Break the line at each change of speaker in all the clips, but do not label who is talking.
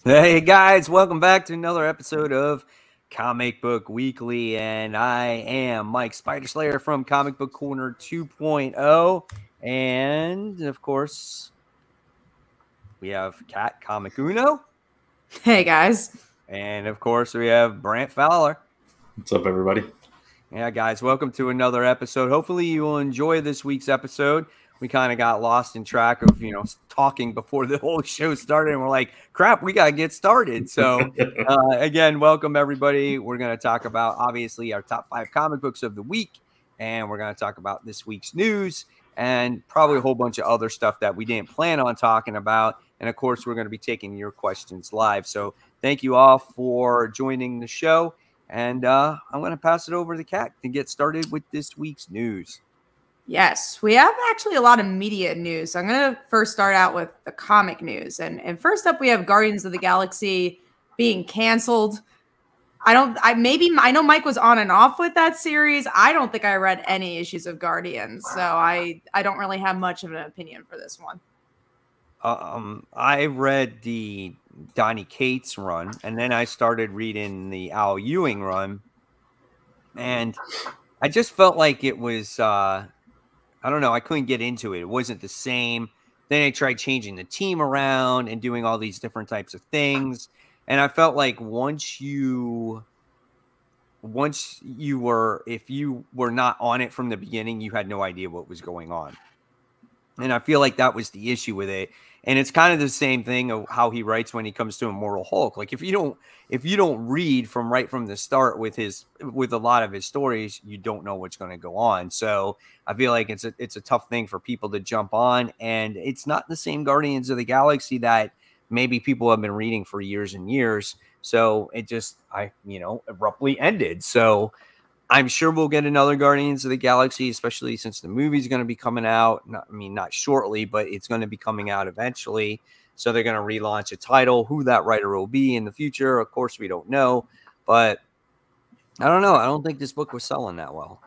Hey guys, welcome back to another episode of Comic Book Weekly, and I am Mike Spider Slayer from Comic Book Corner 2.0, and of course we have Kat Comic Uno,
Hey guys.
and of course we have Brant Fowler.
What's up, everybody?
Yeah, guys, welcome to another episode. Hopefully you will enjoy this week's episode. We kind of got lost in track of, talking before the whole show started. And we're like, crap, we got to get started. So, again, welcome, everybody. We're going to talk about, obviously, our top 5 comic books of the week. And we're going to talk about this week's news and probably a whole bunch of other stuff that we didn't plan on talking about. And, of course, we're going to be taking your questions live. So thank you all for joining the show. And I'm going to pass it over to Kat to get started with this week's news.
Yes, we have actually a lot of media news. So I'm going to first start out with the comic news. And first up, we have Guardians of the Galaxy being canceled. I know Mike was on and off with that series. I don't think I read any issues of Guardians. So I don't really have much of an opinion for this one.
I read the Donny Cates run, and then I started reading the Al Ewing run. And I just felt like it was... I don't know. I couldn't get into it. It wasn't the same. Then I tried changing the team around and doing all these different types of things. And I felt like if you were not on it from the beginning, you had no idea what was going on. And I feel like that was the issue with it. And it's kind of the same thing of how he writes when he comes to Immortal Hulk. Like if you don't read from the start with a lot of his stories, you don't know what's going to go on. So I feel like it's a tough thing for people to jump on, and it's not the same Guardians of the Galaxy that maybe people have been reading for years and years. So it just abruptly ended. So I'm sure we'll get another Guardians of the Galaxy, especially since the movie's going to be coming out. Not shortly, but it's going to be coming out eventually. So they're going to relaunch a title. Who that writer will be in the future, of course, we don't know. But I don't know. I don't think this book was selling that well.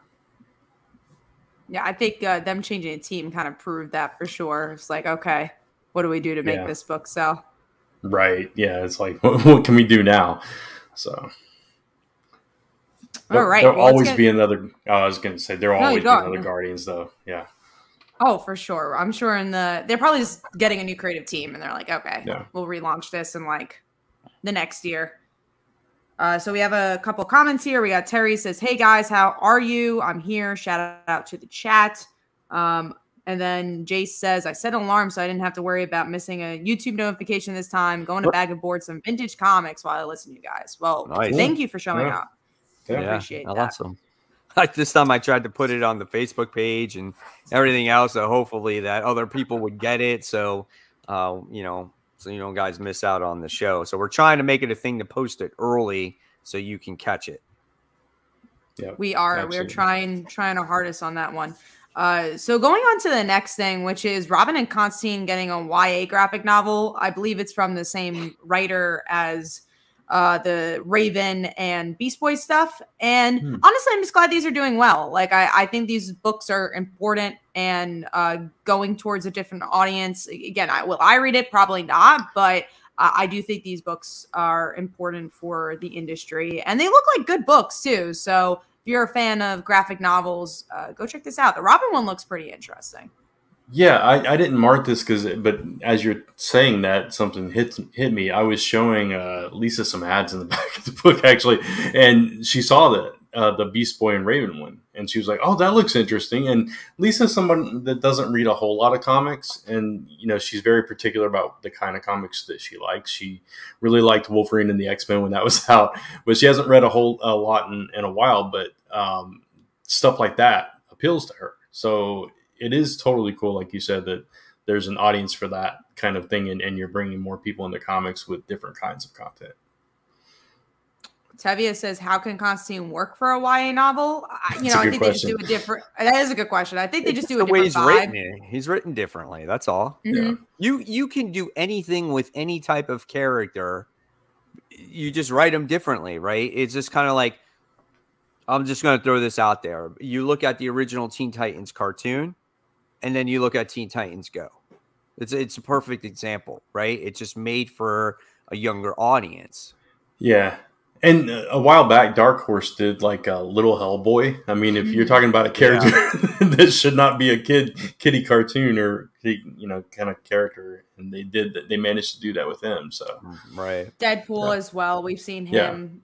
Yeah, I think them changing the team kind of proved that for sure. It's like, okay, what do we do to make this book sell?
Right. Yeah. It's like, what can we do now? So...
All right.
There'll always be another. I was going to say there'll always be another Guardians, though. Yeah.
Oh, for sure. I'm sure they're probably just getting a new creative team, and they're like, okay, we'll relaunch this in like the next year. So we have a couple comments here. We got Terry says, "Hey guys, how are you? I'm here. Shout out to the chat." And then Jace says, "I set an alarm so I didn't have to worry about missing a YouTube notification this time. Going to bag and board some vintage comics while I listen to you guys." Well, nice. Thank you for showing up. I appreciate that.
Awesome. This time I tried to put it on the Facebook page and everything else, so hopefully that other people would get it. So, guys miss out on the show. So we're trying to make it a thing to post it early so you can catch it.
Yeah,
we are. Absolutely. We're trying our hardest on that one. So going on to the next thing, which is Robin and Constantine getting a YA graphic novel. I believe it's from the same writer as the Raven and Beast Boy stuff. And honestly, I'm just glad these are doing well. Like, I think these books are important and going towards a different audience. Again, will I read it? Probably not. But I do think these books are important for the industry. And they look like good books, too. So if you're a fan of graphic novels, go check this out. The Robin one looks pretty interesting.
Yeah, I didn't mark this but as you're saying that, something hit me. I was showing Lisa some ads in the back of the book, actually, and she saw the Beast Boy and Raven one, and she was like, "Oh, that looks interesting." And Lisa's someone that doesn't read a whole lot of comics, and she's very particular about the kind of comics that she likes. She really liked Wolverine and the X-Men when that was out, but she hasn't read a lot in a while. But stuff like that appeals to her. So it is totally cool, like you said, that there's an audience for that kind of thing, and you're bringing more people into comics with different kinds of content.
Tevia says, "How can Constantine work for a YA novel?" I think they just do a different. That is a good question. I think they just do a different vibe.
He's written differently. That's all.
Mm-hmm.
Yeah. You can do anything with any type of character. You just write them differently, right? It's just kind of like, I'm just going to throw this out there. You look at the original Teen Titans cartoon, and then you look at Teen Titans Go. It's a perfect example, right? It's just made for a younger audience.
Yeah. And a while back, Dark Horse did like a Little Hellboy. I mean, if you're talking about a character that should not be a kiddie cartoon or kind of character, and they managed to do that with him. So
right,
Deadpool as well. We've seen him,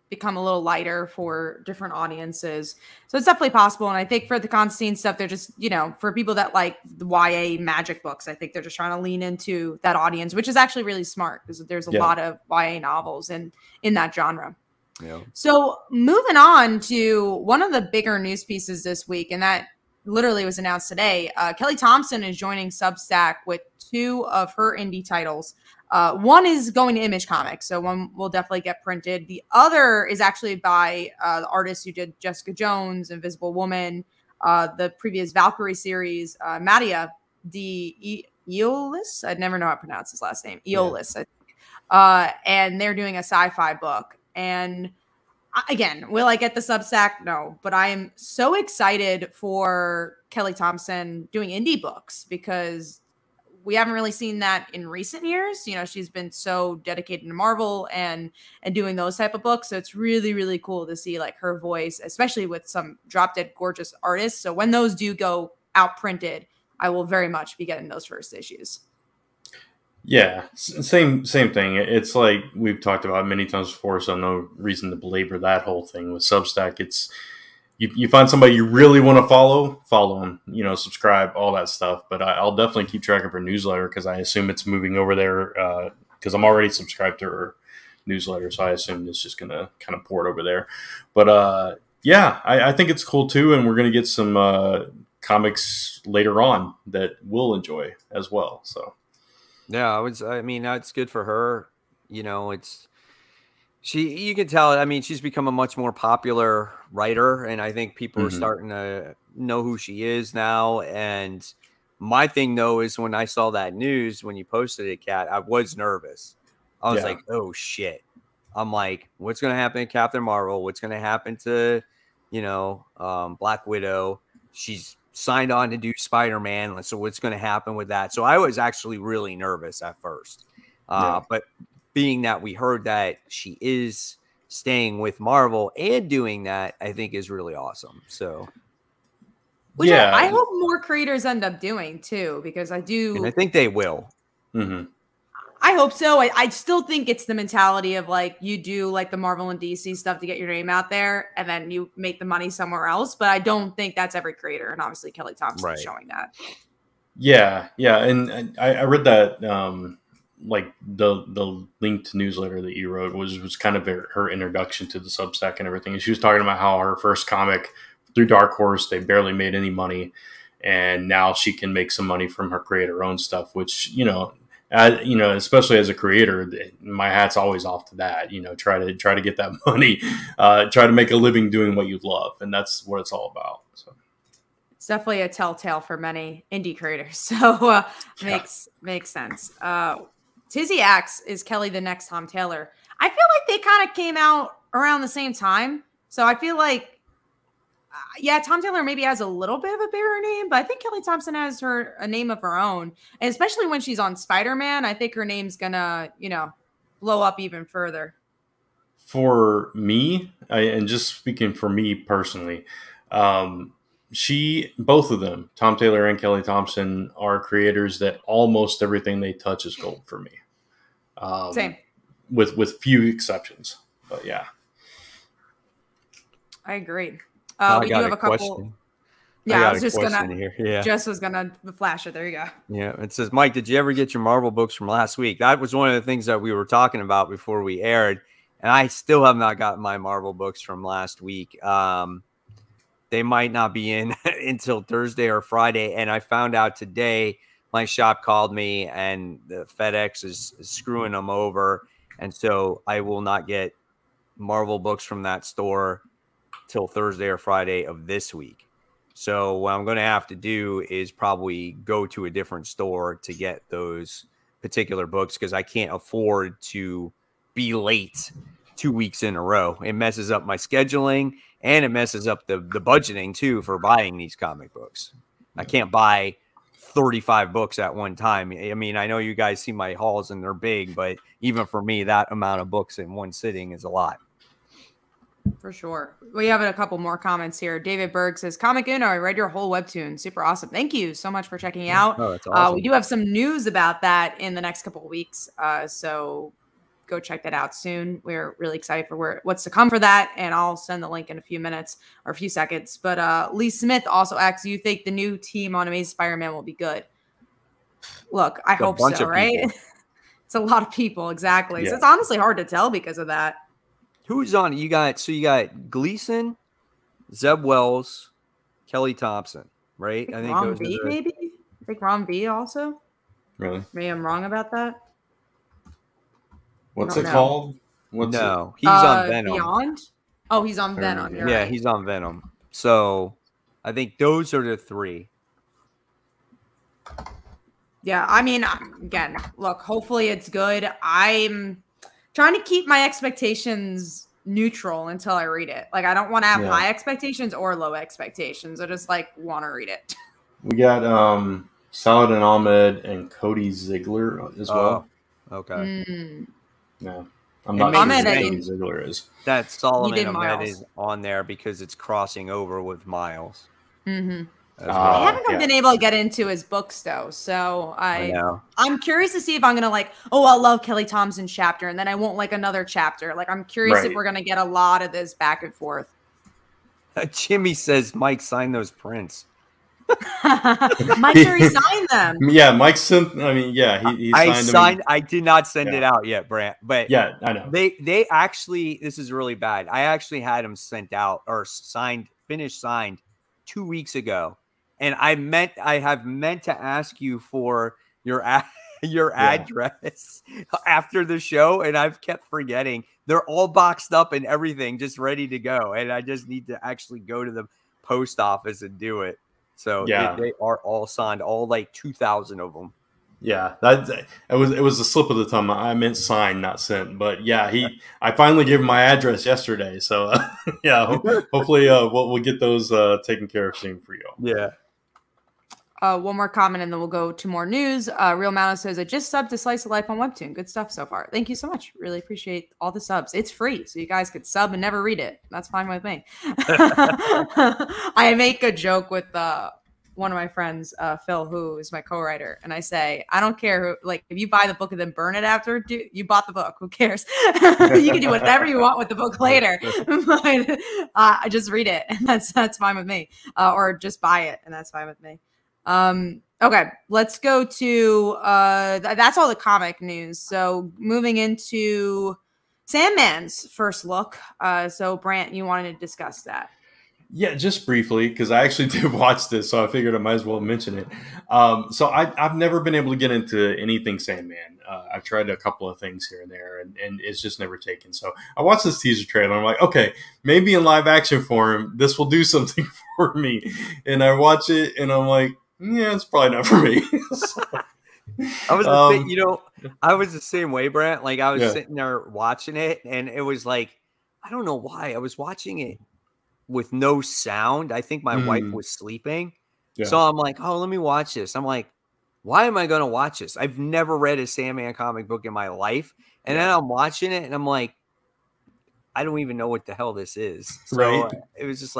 become a little lighter for different audiences. So it's definitely possible. And I think for the Constantine stuff, they're just, for people that like the YA magic books, I think they're just trying to lean into that audience, which is actually really smart because there's a lot of YA novels in that genre.
Yeah.
So moving on to one of the bigger news pieces this week, and that literally was announced today. Kelly Thompson is joining Substack with 2 of her indie titles. One is going to Image Comics, so one will definitely get printed. The other is actually by the artist who did Jessica Jones, Invisible Woman, the previous Valkyrie series, Mattia Eolis. I'd never know how to pronounce his last name. Eolis, I think. And they're doing a sci-fi book. And again, will I get the Substack? No, but I am so excited for Kelly Thompson doing indie books because we haven't really seen that in recent years. She's been so dedicated to Marvel and doing those type of books. So it's really, really cool to see like her voice, especially with some drop dead gorgeous artists. So when those do go out printed, I will very much be getting those first issues.
Yeah, same thing. It's like we've talked about many times before, so no reason to belabor that whole thing with Substack. It's you find somebody you really want to follow them, subscribe, all that stuff. But I'll definitely keep track of her newsletter because I assume it's moving over there because I'm already subscribed to her newsletter. So I assume it's just going to kind of pour it over there. But I think it's cool too. And we're going to get some comics later on that we'll enjoy as well. So.
Yeah, it's good for her. You can tell, she's become a much more popular writer, and I think people are starting to know who she is now. And my thing, though, is when I saw that news, when you posted it, Kat, I was nervous. I was like, oh, shit. I'm like, what's going to happen to Captain Marvel? What's going to happen to, Black Widow? She's signed on to do Spider-Man. So what's going to happen with that? So I was actually really nervous at first. But being that we heard that she is staying with Marvel and doing that, I think is really awesome. So,
I hope more creators end up doing too, because I
think they will.
Mm-hmm.
I hope so. I still think it's the mentality of like you do like the Marvel and DC stuff to get your name out there and then you make the money somewhere else. But I don't think that's every creator. And obviously Kelly Thompson is showing that.
Yeah. And I read that like the linked newsletter that you wrote was kind of her introduction to the Substack and everything. And she was talking about how her first comic through Dark Horse, they barely made any money. And now she can make some money from her creator own stuff, which, especially as a creator, my hat's always off to that. Try to get that money, try to make a living doing what you love, and that's what it's all about. So
it's definitely a telltale for many indie creators. So makes sense. Tizzy Axe is Kelly the next Tom Taylor. I feel like they kind of came out around the same time, so I feel like. Tom Taylor maybe has a little bit of a bigger name, but I think Kelly Thompson has a name of her own. And especially when she's on Spider-Man, I think her name's gonna, blow up even further.
For me, and just speaking for me personally, both of them, Tom Taylor and Kelly Thompson, are creators that almost everything they touch is gold for me.
Same.
With few exceptions, but yeah.
I agree.
We do have a couple. Question.
Yeah, I was just gonna.
Here. Yeah,
just was gonna flash it. There you go.
Yeah, it says, Mike, did you ever get your Marvel books from last week? That was one of the things that we were talking about before we aired, and I still have not gotten my Marvel books from last week. They might not be in until Thursday or Friday, and I found out today. My shop called me, and the FedEx is screwing them over, and so I will not get Marvel books from that store till Thursday or Friday of this week. So what I'm going to have to do is probably go to a different store to get those particular books because I can't afford to be late 2 weeks in a row. It messes up my scheduling and it messes up the budgeting too for buying these comic books. I can't buy 35 books at one time. I mean, I know you guys see my hauls and they're big, but even for me, that amount of books in one sitting is a lot.
For sure. We have a couple more comments here. David Berg says, Comic Uno, I read your whole webtoon. Super awesome. Thank you so much for checking out.
Oh, that's awesome.
We do have some news about that in the next couple of weeks. So go check that out soon. We're really excited for what's to come for that. And I'll send the link in a few minutes or a few seconds. But Lee Smith also asks, you think the new team on Amazing Spider-Man will be good? Look, I hope so, right? It's a lot of people. Exactly. Yeah. So it's honestly hard to tell because of that.
Who's on? You got Gleason, Zeb Wells, Kelly Thompson, right?
I think Ron V, maybe? I think Ron V also.
Really?
Maybe I'm wrong about that.
What's it called?
He's on Venom.
Beyond? Oh, he's on Venom.
Yeah, right. He's on Venom. So I think those are the three.
Yeah, I mean, again, look, hopefully it's good. I'm trying to keep my expectations neutral until I read it. Like, I don't want to have high expectations or low expectations. I just want to read it.
We got Saladin Ahmed and Cody Ziegler as well.
Okay.
No, I'm not sure who Cody Ziegler is.
That Solomon Ahmed is on there because it's crossing over with Miles.
Mm-hmm. I haven't been able to get into his books though, so I'm curious to see if I'm gonna I'll love Kelly Thompson's chapter, and then I won't like another chapter. Like, I'm curious if we're gonna get a lot of this back and forth.
Jimmy says Mike signed those prints.
Mike already signed them.
Yeah, Mike sent. I mean, he signed them.
I did not send it out yet, Brant. But
yeah, I know
they actually. This is really bad. I actually had them sent out or signed 2 weeks ago. And I have meant to ask you for your address after the show, and I've kept forgetting. They're all boxed up and everything, just ready to go, and I just need to actually go to the post office and do it. So they are all signed, all 2,000 of them.
Yeah, it was a slip of the tongue. I meant signed, not sent. But I finally gave him my address yesterday. So hopefully we'll get those taken care of soon for you all.
Yeah.
One more comment, and then we'll go to more news. Real Mano says, I just subbed to Slice of Life on Webtoon. Good stuff so far. Thank you so much. Really appreciate all the subs. It's free, so you guys could sub and never read it. That's fine with me. I make a joke with one of my friends, Phil, who is my co-writer, and I say, I don't care who, if you buy the book and then burn it after, you bought the book. Who cares? You can do whatever you want with the book later. But I just read it, and that's fine with me. Or just buy it, and that's fine with me. Okay, let's go to that's all the comic news. So moving into Sandman's first look. So Brant, you wanted to discuss that.
Yeah, just briefly, because I actually did watch this, so I figured I might as well mention it. So I've never been able to get into anything Sandman. I've tried a couple of things here and there, and it's just never taken. So I watched this teaser trailer, and I'm like, okay, maybe in live action form, this will do something for me. And I watch it, and I'm like, yeah, it's probably not for me. So,
I was I was the same way, Brant. I was sitting there watching it, and it was I don't know why. I was watching it with no sound. I think my wife was sleeping. Yeah. So I'm like, oh, let me watch this. I'm like, why am I going to watch this? I've never read a Sandman comic book in my life. And then I'm watching it, and I'm like, I don't even know what the hell this is. So it was just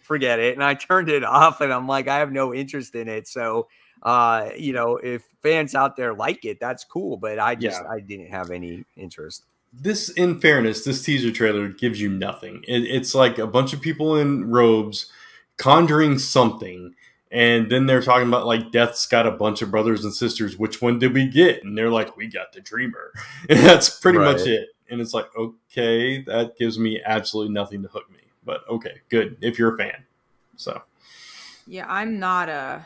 forget it. And I turned it off, and I'm like, I have no interest in it. So, if fans out there like it, that's cool. But I didn't have any interest.
This, in fairness, this teaser trailer gives you nothing. It's like a bunch of people in robes conjuring something. And then they're talking about Death's got a bunch of brothers and sisters. Which one did we get? And they're like, we got the Dreamer. And that's pretty much it. And it's like, okay, that gives me absolutely nothing to hook me. But okay, good if you're a fan. So,
yeah, I'm not a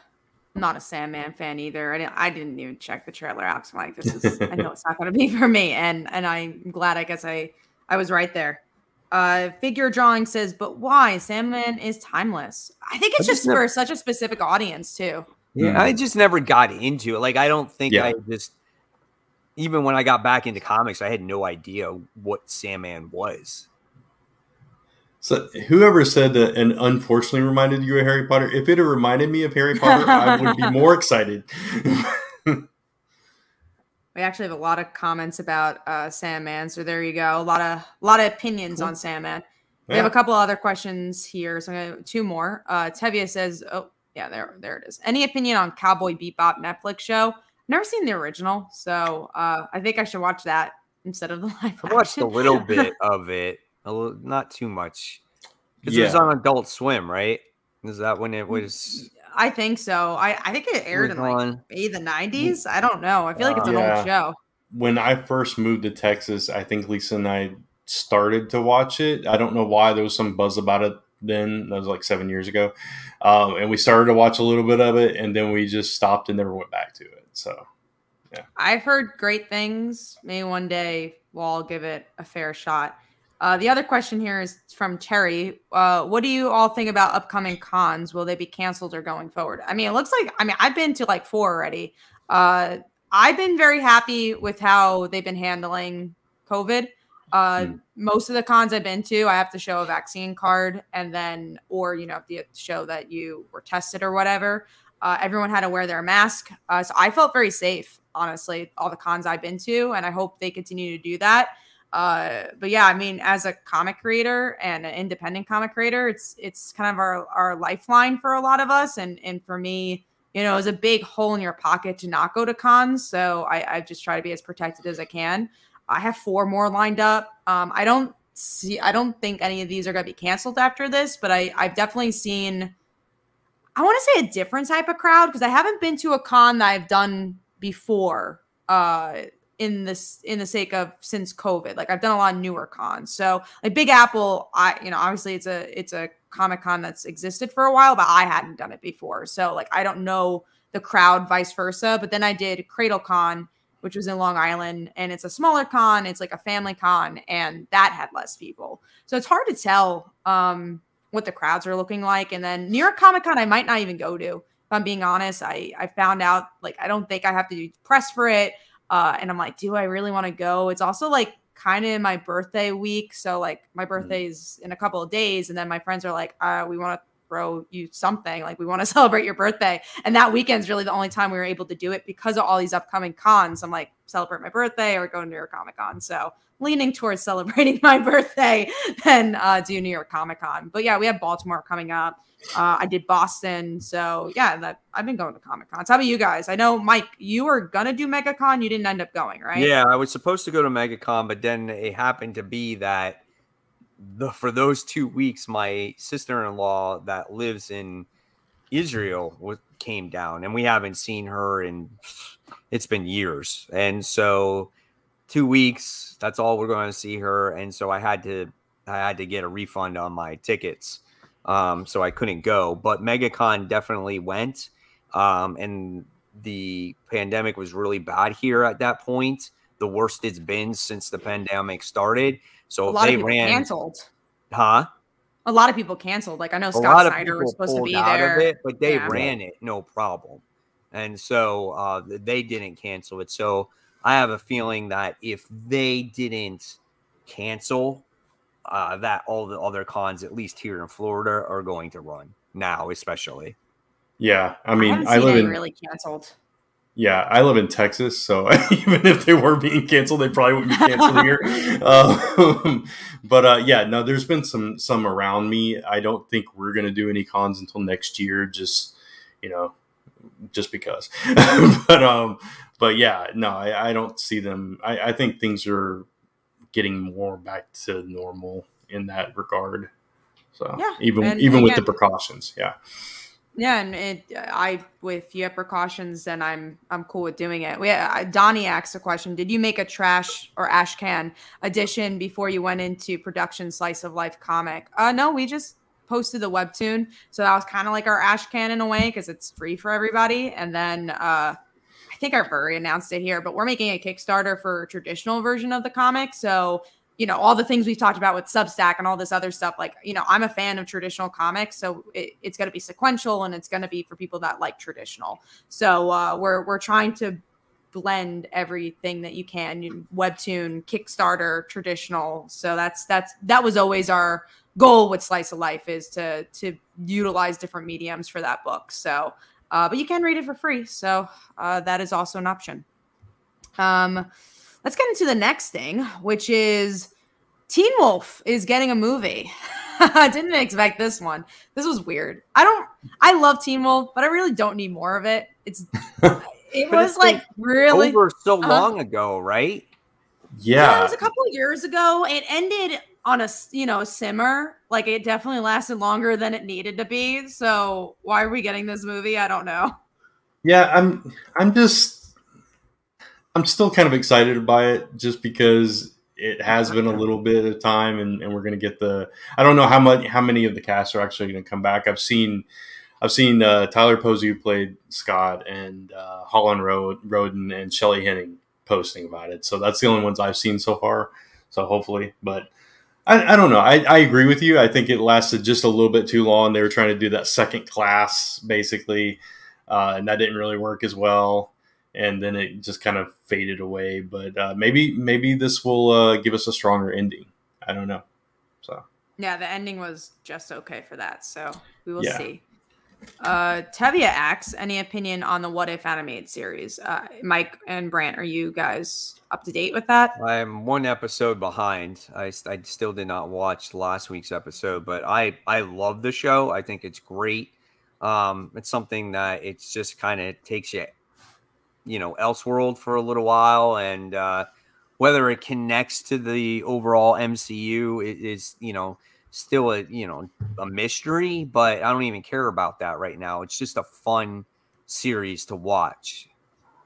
Sandman fan either. I didn't even check the trailer out. So I'm like, this is, I know it's not going to be for me. And I'm glad. I guess I was right there. Figure drawing says, but why? Sandman is timeless. I think it's just for such a specific audience too.
Yeah, I just never got into it. I don't think I just. Even when I got back into comics, I had no idea what Sandman was.
So whoever said that and unfortunately reminded you of Harry Potter, if it had reminded me of Harry Potter, I would be more excited.
We actually have a lot of comments about Sandman, so there you go. A lot of opinions on Sandman. We have a couple of other questions here, so I'm gonna two more. Tevia says, "Oh, yeah, there it is. Any opinion on Cowboy Bebop Netflix show? Never seen the original, so I think I should watch that instead of the live
I watched
action.
a little bit of it, not too much, because it was
Yeah.
on Adult Swim, right? Is that when it was?
I think so. I think it aired in like maybe the 90s. I don't know. I feel like it's an old show.
When I first moved to Texas, I think Lisa and I started to watch it. I don't know why. There was some buzz about it then. That was like 7 years ago. And we started to watch a little bit of it, and then we just stopped and never went back to it. So, yeah.
I've heard great things. Maybe one day we'll all give it a fair shot. The other question here is from Terry. What do you all think about upcoming cons? Will they be canceled or going forward? I mean, it looks like, I've been to like 4 already. I've been very happy with how they've been handling COVID. Most of the cons I've been to, I have to show a vaccine card and then, or, you have to show that you were tested or whatever. Everyone had to wear their mask. So I felt very safe, honestly, all the cons I've been to, and I hope they continue to do that. But yeah, I mean, as a comic creator and an independent comic creator, it's kind of our lifeline for a lot of us. And for me, it was a big hole in your pocket to not go to cons. So I just try to be as protected as I can. I have 4 more lined up. I don't think any of these are going to be canceled after this, but I've definitely seen, I want to say, a different type of crowd, because I haven't been to a con that I've done before, in the sake of since COVID. Like, I've done a lot of newer cons. So like Big Apple, obviously it's a Comic Con that's existed for a while, but I hadn't done it before. So like, I don't know the crowd, vice versa. But then I did Cradle Con, which was in Long Island, and it's a smaller con. It's like a family con, and that had less people. So it's hard to tell what the crowds are looking like. And then New York Comic Con, I might not even go to. If I'm being honest, I found out, like, I don't think I have to do press for it. And I'm like, do I really want to go? It's also like kind of my birthday week. So like my birthday is in a couple of days. And then my friends are like, we want to throw you something. Like, we want to celebrate your birthday. And that weekend's really the only time we were able to do it because of all these upcoming cons. I'm like, celebrate my birthday or go to New York Comic Con. So leaning towards celebrating my birthday than do New York Comic Con. But yeah, we have Baltimore coming up. I did Boston. So yeah, I've been going to Comic Cons. How about you guys? I know, Mike, you were going to do MegaCon. You didn't end up going, right?
Yeah, I was supposed to go to MegaCon, but then it happened to be that for those 2 weeks, my sister-in-law that lives in Israel came down, and we haven't seen her in, it's been years. And so 2 weeks, that's all we're going to see her. And so I had to get a refund on my tickets. So I couldn't go, but MegaCon definitely went. And the pandemic was really bad here at that point. The worst it's been since the pandemic started. So
a lot of people canceled.
Huh?
A lot of people canceled. Like, I know Scott Snyder was supposed to be there,
but they ran it no problem. And so they didn't cancel it. So I have a feeling that if they didn't cancel, that all the other cons, at least here in Florida, are going to run now, especially.
Yeah, I mean,
I live in really canceled.
Yeah, I live in Texas, so even if they were being canceled, they probably wouldn't be canceled here. But yeah, no, there's been some around me. I don't think we're going to do any cons until next year, just because. But yeah, no, I don't see them. I think things are getting more back to normal in that regard. So yeah, even with the precautions, yeah.
Yeah, and if you have precautions, then I'm cool with doing it. Donnie asked a question: did you make a trash or ash can edition before you went into production slice of life comic? No, we just posted the webtoon, so that was kind of like our ash can in a way because it's free for everybody. And then I think I've already announced it here, but we're making a Kickstarter for a traditional version of the comic. So all the things we've talked about with Substack and all this other stuff, like, I'm a fan of traditional comics, so it's going to be sequential and it's going to be for people that like traditional. So we're trying to blend everything that you can, webtoon, Kickstarter, traditional. So that was always our goal with Slice of Life, is to utilize different mediums for that book. So but you can read it for free, so that is also an option. Let's get into the next thing, which is Teen Wolf is getting a movie. I didn't expect this one. This was weird. I love Teen Wolf, but I really don't need more of it. It was like really
over so long ago, right?
Yeah.
It was a couple of years ago. It ended on a simmer. Like, it definitely lasted longer than it needed to be. So why are we getting this movie? I don't know.
Yeah, I'm still kind of excited by it, just because it has been a little bit of time, and we're going to get I don't know how many of the cast are actually going to come back. I've seen Tyler Posey, who played Scott, and Holland Roden and Shelley Henning posting about it. So that's the only ones I've seen so far. So hopefully, but I don't know. I agree with you. I think it lasted just a little bit too long. They were trying to do that second class, basically, and that didn't really work as well. And then it just kind of faded away. But maybe this will give us a stronger ending. I don't know. So
yeah, the ending was just okay for that. So we will see. Tevia asks, any opinion on the What If animated series? Mike and Brant, are you guys up to date with that?
I'm one episode behind. I still did not watch last week's episode, but I love the show. I think it's great. It's something that it's just kind of takes you, Elseworld for a little while, and whether it connects to the overall MCU is still a mystery, but I don't even care about that right now. It's just a fun series to watch.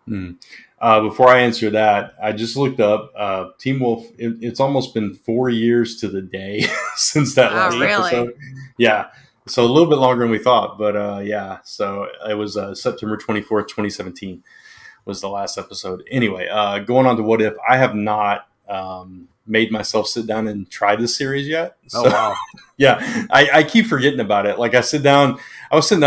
Before I answer that, I just looked up Teen Wolf. It's almost been 4 years to the day since that last episode. Yeah, so a little bit longer than we thought, but yeah. So it was September 24th, 2017 was the last episode. Anyway, going on to What If, I have not made myself sit down and try this series yet. So,
oh wow!
Yeah, I keep forgetting about it. Like I was sitting down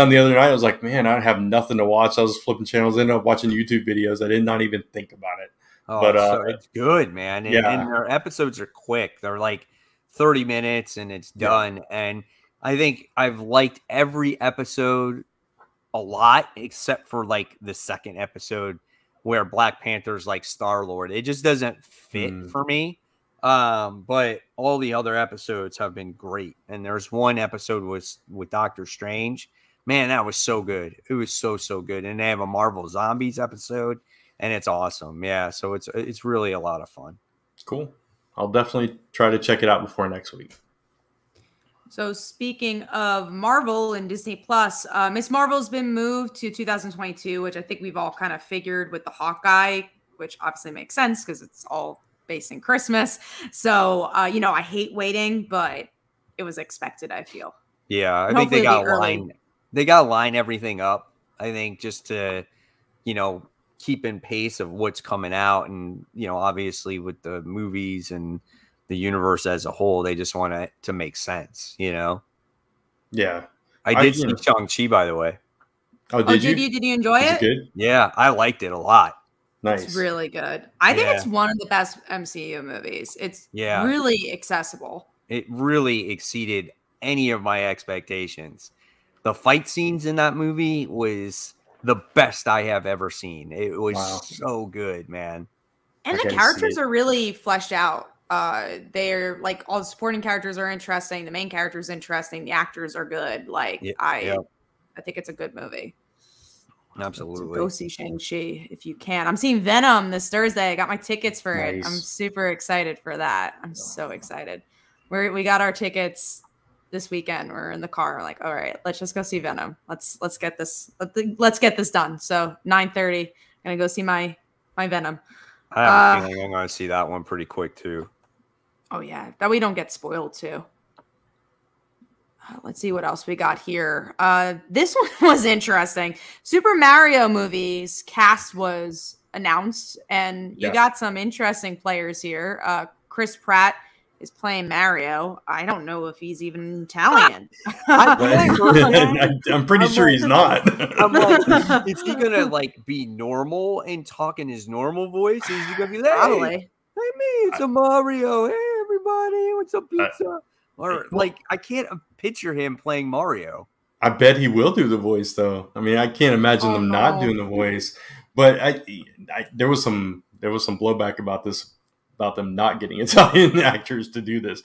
the other night. I was like, man, I have nothing to watch. I was flipping channels, ended up watching YouTube videos. I did not even think about it.
Oh,
but
so it's good, man. And,
yeah,
and their episodes are quick. They're like 30 minutes and it's done. Yeah. And I think I've liked every episode a lot, except for like the second episode where Black Panther's like Star-Lord. It just doesn't fit for me. But all the other episodes have been great. And there's one episode with Doctor Strange. Man, that was so good. It was so good. And they have a Marvel Zombies episode, and it's awesome. Yeah, so it's really a lot of fun.
Cool. I'll definitely try to check it out before next week.
So speaking of Marvel and Disney Plus, Miss Marvel's been moved to 2022, which I think we've all kind of figured with the Hawkeye, which obviously makes sense because it's all based in Christmas. So, I hate waiting, but it was expected, I feel.
Yeah, I think they got to line everything up. I think just to, keep in pace of what's coming out. And, obviously with the movies and the universe as a whole, they just want it to make sense, Yeah.
I
did see Shang-Chi, by the way.
Oh, did you?
Did you enjoy it?
Good?
Yeah, I liked it a lot.
Nice.
It's really good. I think it's one of the best MCU movies. It's really accessible.
It really exceeded any of my expectations. The fight scenes in that movie was the best I have ever seen. It was so good, man.
And the characters are really fleshed out. They're like, all the supporting characters are interesting. The main character is interesting. The actors are good. Like, I think it's a good movie.
Absolutely.
So go see Shang-Chi if you can. I'm seeing Venom this Thursday. I got my tickets for it. I'm super excited for that. I'm so excited. We got our tickets this weekend. We're in the car. We're like, all right, let's just go see Venom. Let's get this. Let's get this done. So 9:30, gonna go see my Venom.
I have a feeling I'm gonna see that one pretty quick too.
Oh yeah, that we don't get spoiled too. Let's see what else we got here. This one was interesting. Super Mario movies cast was announced, and you got some interesting players here. Chris Pratt is playing Mario. I don't know if he's even Italian.
I'm pretty sure he's not.
I'm like, is he gonna like be normal and talk in his normal voice? Or is he gonna be like,
Probably.
hey me, it's a Mario. Hey everybody, what's up, pizza? Or like, I can't picture him playing Mario.
I bet he will do the voice, though. I mean, I can't imagine them not doing the voice. But there was some blowback about this, about them not getting Italian actors to do this.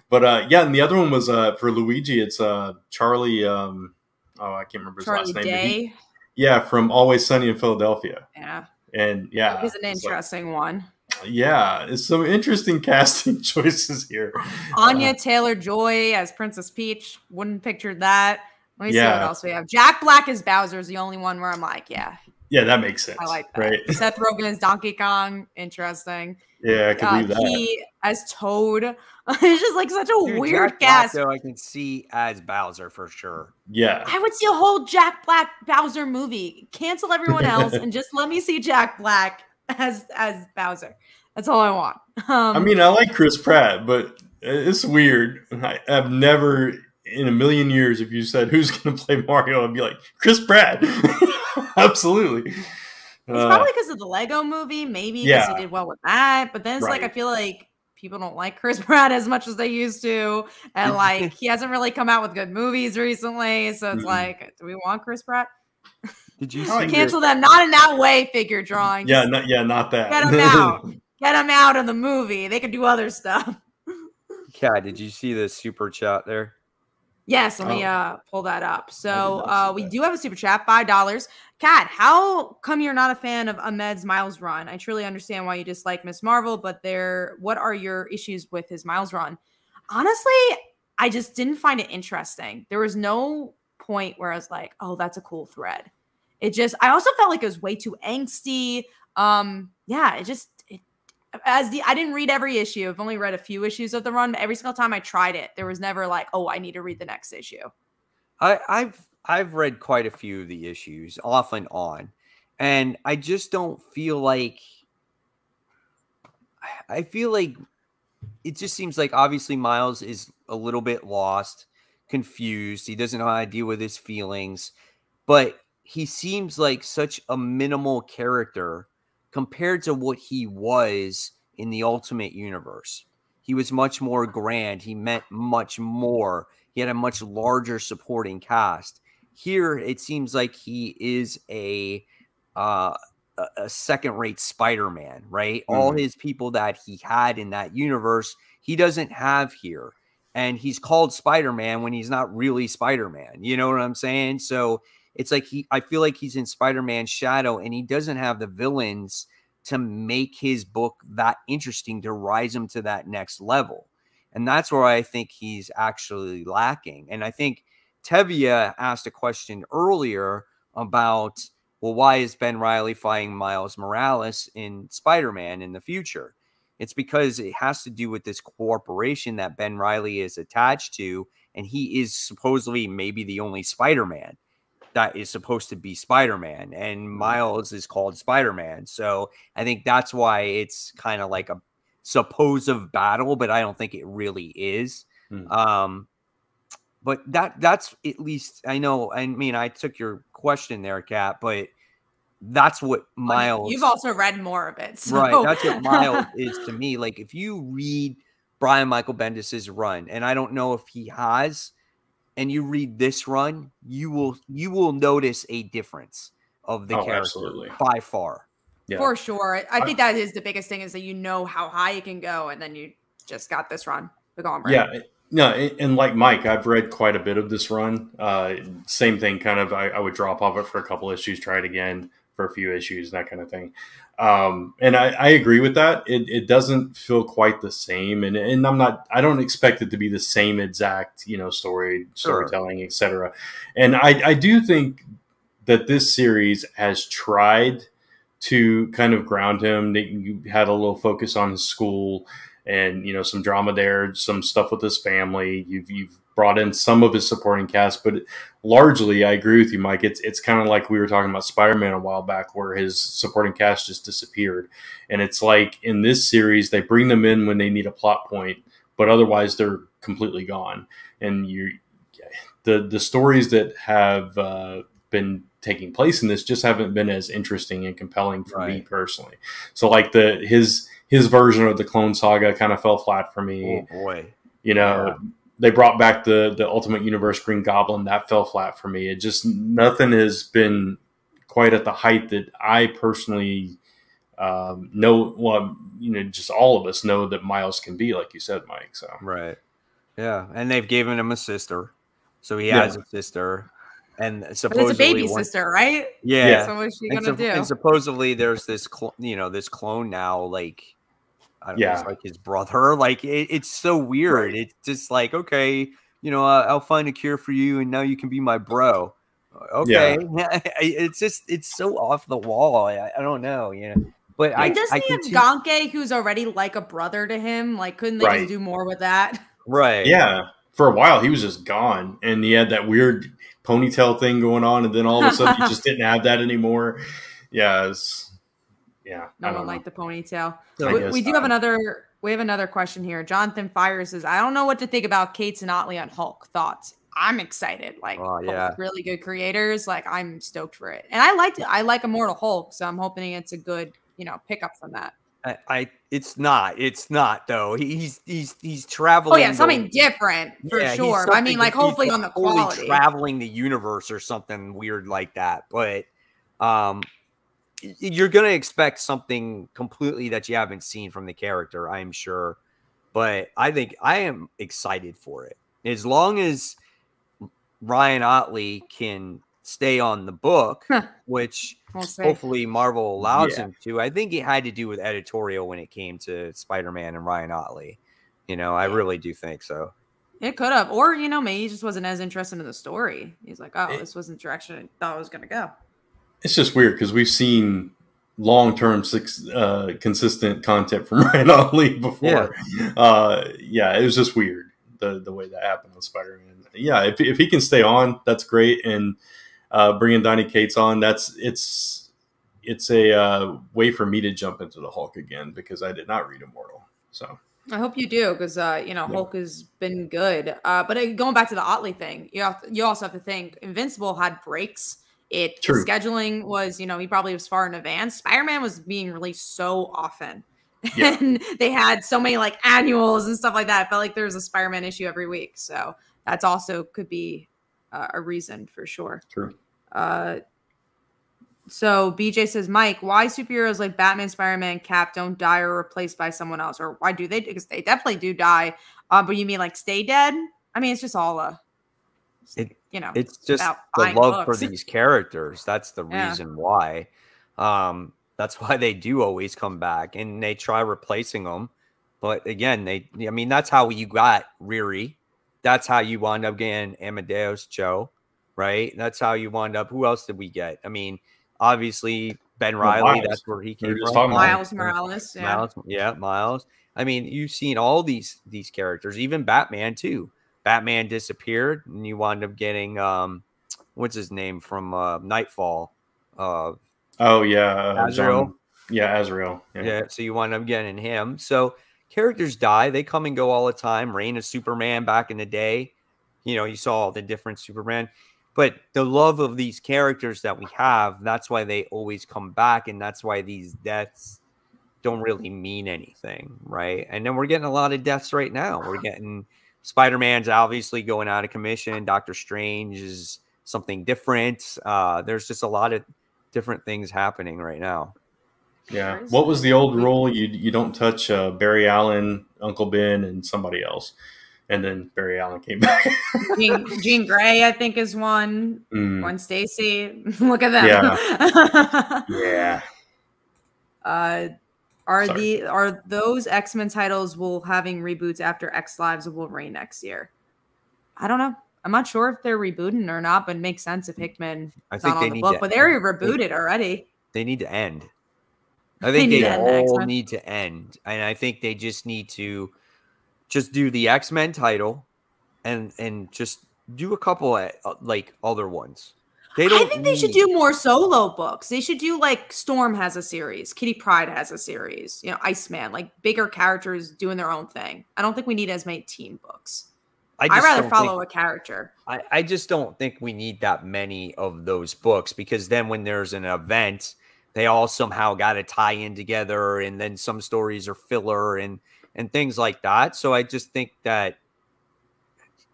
But yeah, and the other one was for Luigi. It's Charlie. I can't remember his last name.
Day.
Yeah, from Always Sunny in Philadelphia.
Yeah,
and yeah,
he's an interesting one.
Yeah, it's some interesting casting choices here.
Anya Taylor-Joy as Princess Peach. Wouldn't picture that. Let me see what else we have. Jack Black as Bowser is the only one where I'm like, yeah,
that makes sense.
I like that.
Right?
Seth Rogen as Donkey Kong. Interesting.
Yeah, I could leave that.
He as Toad. It's just like such a weird
Jack
cast.
Black, though, I can see as Bowser for sure.
Yeah,
I would see a whole Jack Black Bowser movie. Cancel everyone else and just let me see Jack Black as Bowser. That's all I want.
I mean, I like Chris Pratt, but it's weird. I've never in a million years, if you said who's going to play Mario, I'd be like, Chris Pratt. Absolutely.
It's probably because of the Lego movie, maybe because he did well with that. But then it's like, I feel like people don't like Chris Pratt as much as they used to. And like, he hasn't really come out with good movies recently. So it's like, do we want Chris Pratt?
Did you
cancel them? Not in that way, figure drawings.
Yeah, not that.
Get them out. Get them out of the movie. They can do other stuff.
Kat, did you see the super chat there?
Yes, let me pull that up. So we do have a super chat, $5. Kat, how come you're not a fan of Ahmed's Miles run? I truly understand why you dislike Miss Marvel, but what are your issues with his Miles run? Honestly, I just didn't find it interesting. There was no point where I was like, oh, that's a cool thread. I also felt like it was way too angsty. I didn't read every issue. I've only read a few issues of the run, but every single time I tried it, there was never like, oh, I need to read the next issue.
I've read quite a few of the issues off and on, and I just don't feel like it just seems like obviously Miles is a little bit lost, confused. He doesn't know how to deal with his feelings, but he seems like such a minimal character compared to what he was in the Ultimate Universe. He was much more grand. He meant much more. He had a much larger supporting cast. Here, it seems like he is a second-rate Spider-Man, right? Mm-hmm. All his people that he had in that universe, he doesn't have here. And he's called Spider-Man when he's not really Spider-Man. You know what I'm saying? So it's like I feel like he's in Spider-Man's shadow, and he doesn't have the villains to make his book that interesting to rise him to that next level. And that's where I think he's actually lacking. And I think Tevia asked a question earlier about, well, why is Ben Reilly fighting Miles Morales in Spider-Man in the future? It's because it has to do with this corporation that Ben Reilly is attached to, and he is supposedly maybe the only Spider-Man that is supposed to be Spider-Man, and Miles is called Spider-Man. So I think that's why it's kind of like a supposed battle, but I don't think it really is. But that's at least, I know, I mean, I took your question there, Kat, but that's what Miles...
You've also read more of it. So.
Right, that's what Miles is to me. Like, if you read Brian Michael Bendis' run, and I don't know if he has, and you read this run, you will notice a difference of the character
absolutely.
By far.
Yeah. For sure. I think that is the biggest thing, is that you know how high it can go, and then you just got this run.
Yeah. No, and like Mike, I've read quite a bit of this run. Same thing, kind of, I would drop off it for a couple issues, try it again for a few issues, that kind of thing. And I agree with that. It doesn't feel quite the same, and I don't expect it to be the same exact, storytelling, etc. And I do think that this series has tried to kind of ground him. You had a little focus on his school, and some drama there, some stuff with his family. You've brought in some of his supporting cast, but largely, I agree with you, Mike. It's kind of like we were talking about Spider-Man a while back, where his supporting cast just disappeared. And it's like in this series, they bring them in when they need a plot point, but otherwise they're completely gone. And the stories that have been taking place in this just haven't been as interesting and compelling for me personally. So like his version of the Clone Saga kind of fell flat for me.
Oh boy.
They brought back the Ultimate Universe Green Goblin. That fell flat for me. It just, nothing has been quite at the height that I personally know. Well, just all of us know that Miles can be, like you said, Mike. So
right. Yeah. And they've given him a sister. So he has a sister. And supposedly,
but it's a baby sister, right?
Yeah.
So what's she gonna do?
And supposedly there's this, this clone now, like, I don't know, it's like his brother. Like, it's so weird. Right. It's just like, okay, I'll find a cure for you, and now you can be my bro. Okay. Yeah. It's so off the wall. I don't know, But
doesn't he have Gonke, who's already like a brother to him? Like, couldn't they just do more with that?
Right.
Yeah. For a while, he was just gone, and he had that weird ponytail thing going on, and then all of a sudden, he just didn't have that anymore. Yeah.
No one liked the ponytail. We do have another. We have another question here. Jonathan Fire says, "I don't know what to think about Cates and Otley on Hulk. Thoughts? I'm excited. Like, both really good creators. Like, I'm stoked for it, and I liked it. I like Immortal Hulk, so I'm hoping it's a good, pickup from that.
It's not though. He's traveling.
Oh yeah, something different for sure. I mean, like, hopefully on the quality,
traveling the universe or something weird like that. But you're gonna expect something completely that you haven't seen from the character, I'm sure. But I think I am excited for it, as long as Ryan Otley can stay on the book, which hopefully Marvel allows him to. I think it had to do with editorial when it came to Spider-Man and Ryan Otley. I really do think so.
It could have, or maybe he just wasn't as interested in the story. He's like, oh, this wasn't the direction I thought it was going to go. It's
just weird because we've seen long-term consistent content from Ryan Otley before. It was just weird the way that happened with Spider-Man. Yeah, if he can stay on, that's great, and bringing Donny Cates on, it's a way for me to jump into the Hulk again, because I did not read Immortal. So
I hope you do, because Hulk has been good. But going back to the Otley thing, you also have to think Invincible had breaks. The scheduling was, he probably was far in advance. Spider-Man was being released so often. Yeah. And they had so many like annuals and stuff like that. It felt like there was a Spider-Man issue every week. So that's also could be a reason for sure.
True.
So BJ says, Mike, why superheroes like Batman, Spider-Man, Cap don't die or replaced by someone else? Or why do they? Because they definitely do die. But you mean like stay dead? I mean, it's just all
it's just the love for these characters. That's the reason why. That's why they do always come back, and they try replacing them. But again, that's how you got Riri. That's how you wound up getting Amadeus Cho, right? That's how you wound up. Who else did we get? I mean, obviously Ben Reilly.
Miles.
That's where he came from.
Miles Morales. Yeah.
Miles. I mean, you've seen all these characters, even Batman too. Batman disappeared, and you wound up getting what's his name from Nightfall?
Azrael. Azrael.
Yeah, so you wind up getting him. So characters die; they come and go all the time. Reign of Superman back in the day, you saw all the different Superman. But the love of these characters that we have—that's why they always come back, and that's why these deaths don't really mean anything, right? And then we're getting a lot of deaths right now. We're getting Spider-Man's obviously going out of commission. Doctor Strange is something different. There's just a lot of different things happening right now.
Yeah. What was the old rule? You don't touch Barry Allen, Uncle Ben, and somebody else. And then Barry Allen came back.
Jean Grey, I think, is one. Gwen Stacy. Look at them.
Yeah.
Are those X-Men titles having reboots after X Lives of Wolverine next year? I don't know. I'm not sure if they're rebooting or not, but it makes sense if Hickman is not on the book. But they already rebooted already.
They need to end. I think they all need to end. And I think they just need to just do the X-Men title and just do a couple of like other ones. They
I
don't
think they should
need-
do more solo books. They should do like Storm has a series, Kitty Pryde has a series, you know, Iceman, like bigger characters doing their own thing. I don't think we need as many team books. I'd rather follow a character.
I just don't think we need that many of those books, because then when there's an event, they all somehow got to tie in together, and then some stories are filler and things like that. So I just think that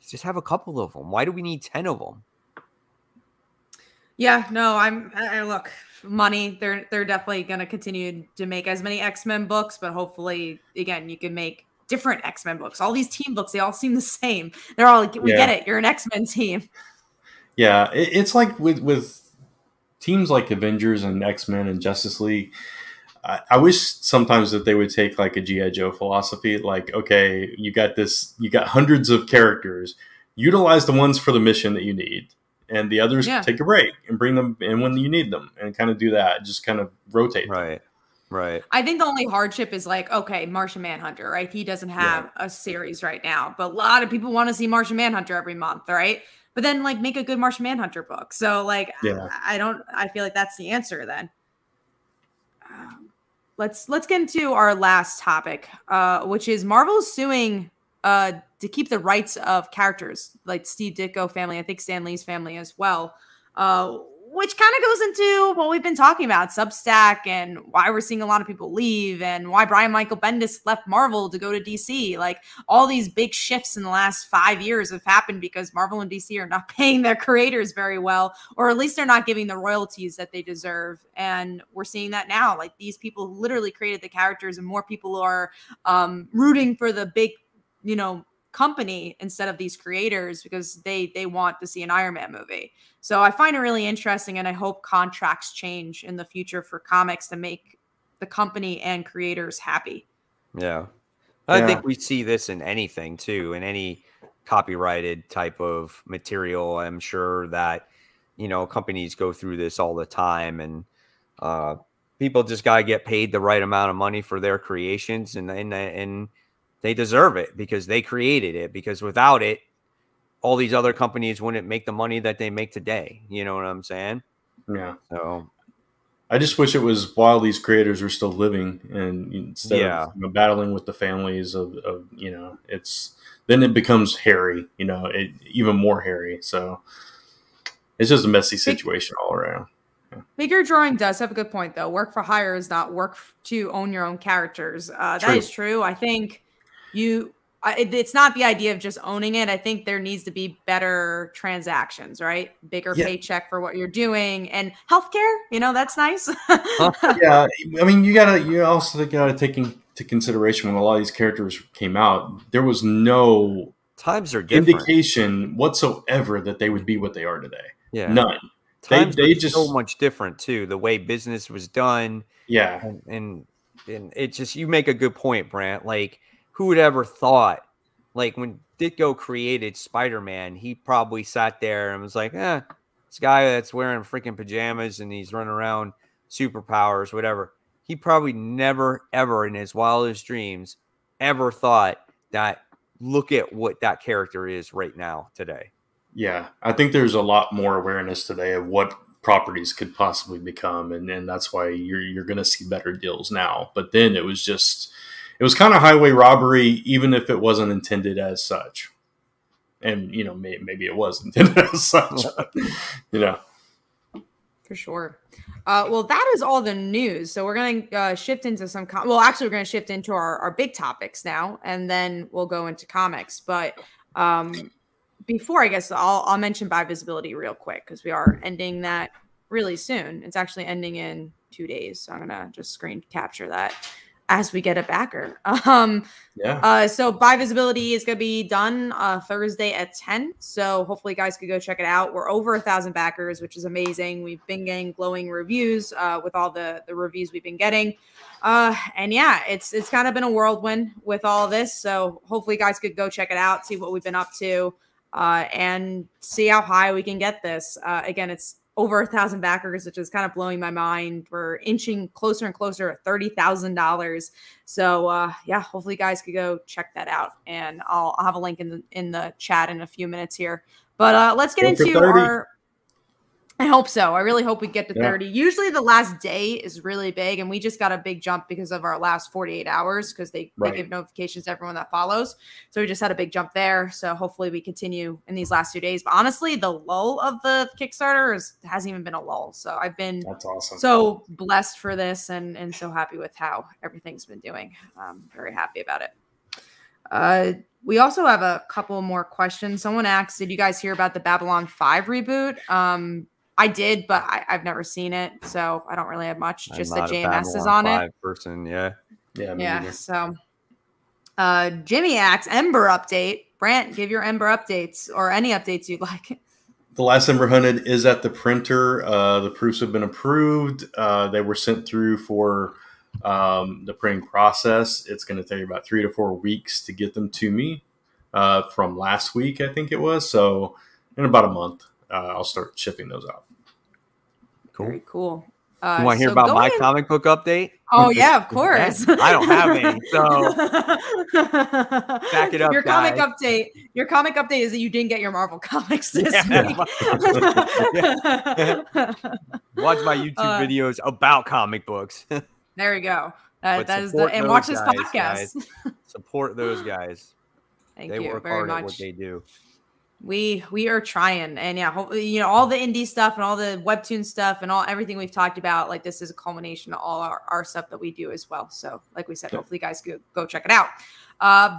just have a couple of them. Why do we need 10 of them?
Yeah, no, I look, money. They're definitely going to continue to make as many X-Men books, but hopefully, again, you can make different X-Men books. All these team books, they all seem the same. They're all like, we get it. You're an X-Men team.
Yeah, it's like with teams like Avengers and X-Men and Justice League. I wish sometimes that they would take like a G.I. Joe philosophy. Like, okay, you got hundreds of characters. Utilize the ones for the mission that you need, and the others take a break and bring them in when you need them, and kind of do that. Just kind of rotate them.
Right.
I think the only hardship is like, okay, Martian Manhunter, right? He doesn't have a series right now, but a lot of people want to see Martian Manhunter every month, right? But then like make a good Martian Manhunter book. So like, I feel like that's the answer then. Let's get into our last topic, which is Marvel's suing to keep the rights of characters like Steve Ditko family, I think Stan Lee's family as well, which kind of goes into what we've been talking about, Substack, and why we're seeing a lot of people leave, and why Brian Michael Bendis left Marvel to go to DC. Like all these big shifts in the last 5 years have happened because Marvel and DC are not paying their creators very well, or at least they're not giving the royalties that they deserve. And we're seeing that now. Like these people who literally created the characters, and more people are rooting for the big, company instead of these creators because they want to see an Iron Man movie. So I find it really interesting, and I hope contracts change in the future for comics to make the company and creators happy.
Yeah. I think we see this in anything too, in any copyrighted type of material. I'm sure that, companies go through this all the time, and people just got to get paid the right amount of money for their creations, and they deserve it because they created it, because without it, all these other companies wouldn't make the money that they make today. You know what I'm saying?
Yeah.
So
I just wish it was while these creators were still living, and instead of battling with the families of then it becomes hairy, even more hairy. So it's just a messy situation all around.
Figure drawing does have a good point, though. Work for hire is not work to own your own characters. That is true. I think it's not the idea of just owning it. I think there needs to be better transactions, right? Bigger paycheck for what you're doing, and healthcare. That's nice.
Yeah, I mean, you also got to take into consideration when a lot of these characters came out, there was no
times are different.
Indication whatsoever that they would be what they are today.
Yeah,
none.
Times they just so much different too. The way business was done.
Yeah,
and it just, you make a good point, Brant. Like, who would ever thought, like when Ditko created Spider-Man, he probably sat there and was like, this guy that's wearing freaking pajamas and he's running around, superpowers, whatever. He probably never, ever in his wildest dreams ever thought that, look at what that character is right now today.
Yeah, I think there's a lot more awareness today of what properties could possibly become, and that's why you're going to see better deals now. But then it was kind of highway robbery, even if it wasn't intended as such. And maybe it was intended as such.
For sure. Well, that is all the news. So we're going to shift into we're going to shift into our big topics now, and then we'll go into comics. But before, I guess I'll mention Buy Visibility real quick, because we are ending that really soon. It's actually ending in 2 days. So I'm going to just screen capture that as we get a backer. So Buy Visibility is going to be done Thursday at 10. So hopefully you guys could go check it out. We're over 1,000 backers, which is amazing. We've been getting glowing reviews with all the reviews we've been getting. And yeah, it's kind of been a whirlwind with all of this. So hopefully you guys could go check it out, see what we've been up to, and see how high we can get this. Again, it's over 1,000 backers, which is kind of blowing my mind. We're inching closer and closer at $30,000. So hopefully you guys could go check that out, and I'll have a link in the chat in a few minutes here. But let's get into I hope so. I really hope we get to
Yeah.
30. Usually the last day is really big, and we just got a big jump because of our last 48 hours because they give notifications to everyone that follows. So we just had a big jump there. So hopefully we continue in these last 2 days. But honestly, the lull of the Kickstarter hasn't even been a lull. So I've been
That's awesome.
So blessed for this and so happy with how everything's been doing. Very happy about it. We also have a couple more questions. Someone asked, did you guys hear about the Babylon 5 reboot? I did, but I've never seen it, so I don't really have much. Just that JMS is on it.
Person, yeah.
So, Jimmy asks, Ember update. Brant, give your Ember updates or any updates you'd like.
The last Ember hunted is at the printer. The proofs have been approved. They were sent through for the printing process. It's going to take about 3 to 4 weeks to get them to me from last week, I think it was. So in about a month, I'll start shipping those out.
Cool.
Very cool.
You want to hear about my comic book update?
Oh, yeah, of course.
I don't have any, so back it up,
Your comic update is that you didn't get your Marvel comics this week.
Watch my YouTube videos about comic books.
There you go. That is and watch this podcast.
Guys. Support those guys.
Thank
they
you
work
very
hard
much.
at what they do.
We are trying, and hopefully, all the indie stuff and all the webtoon stuff and everything we've talked about, like this is a culmination of all our stuff that we do as well. So like we said, hopefully you guys go check it out.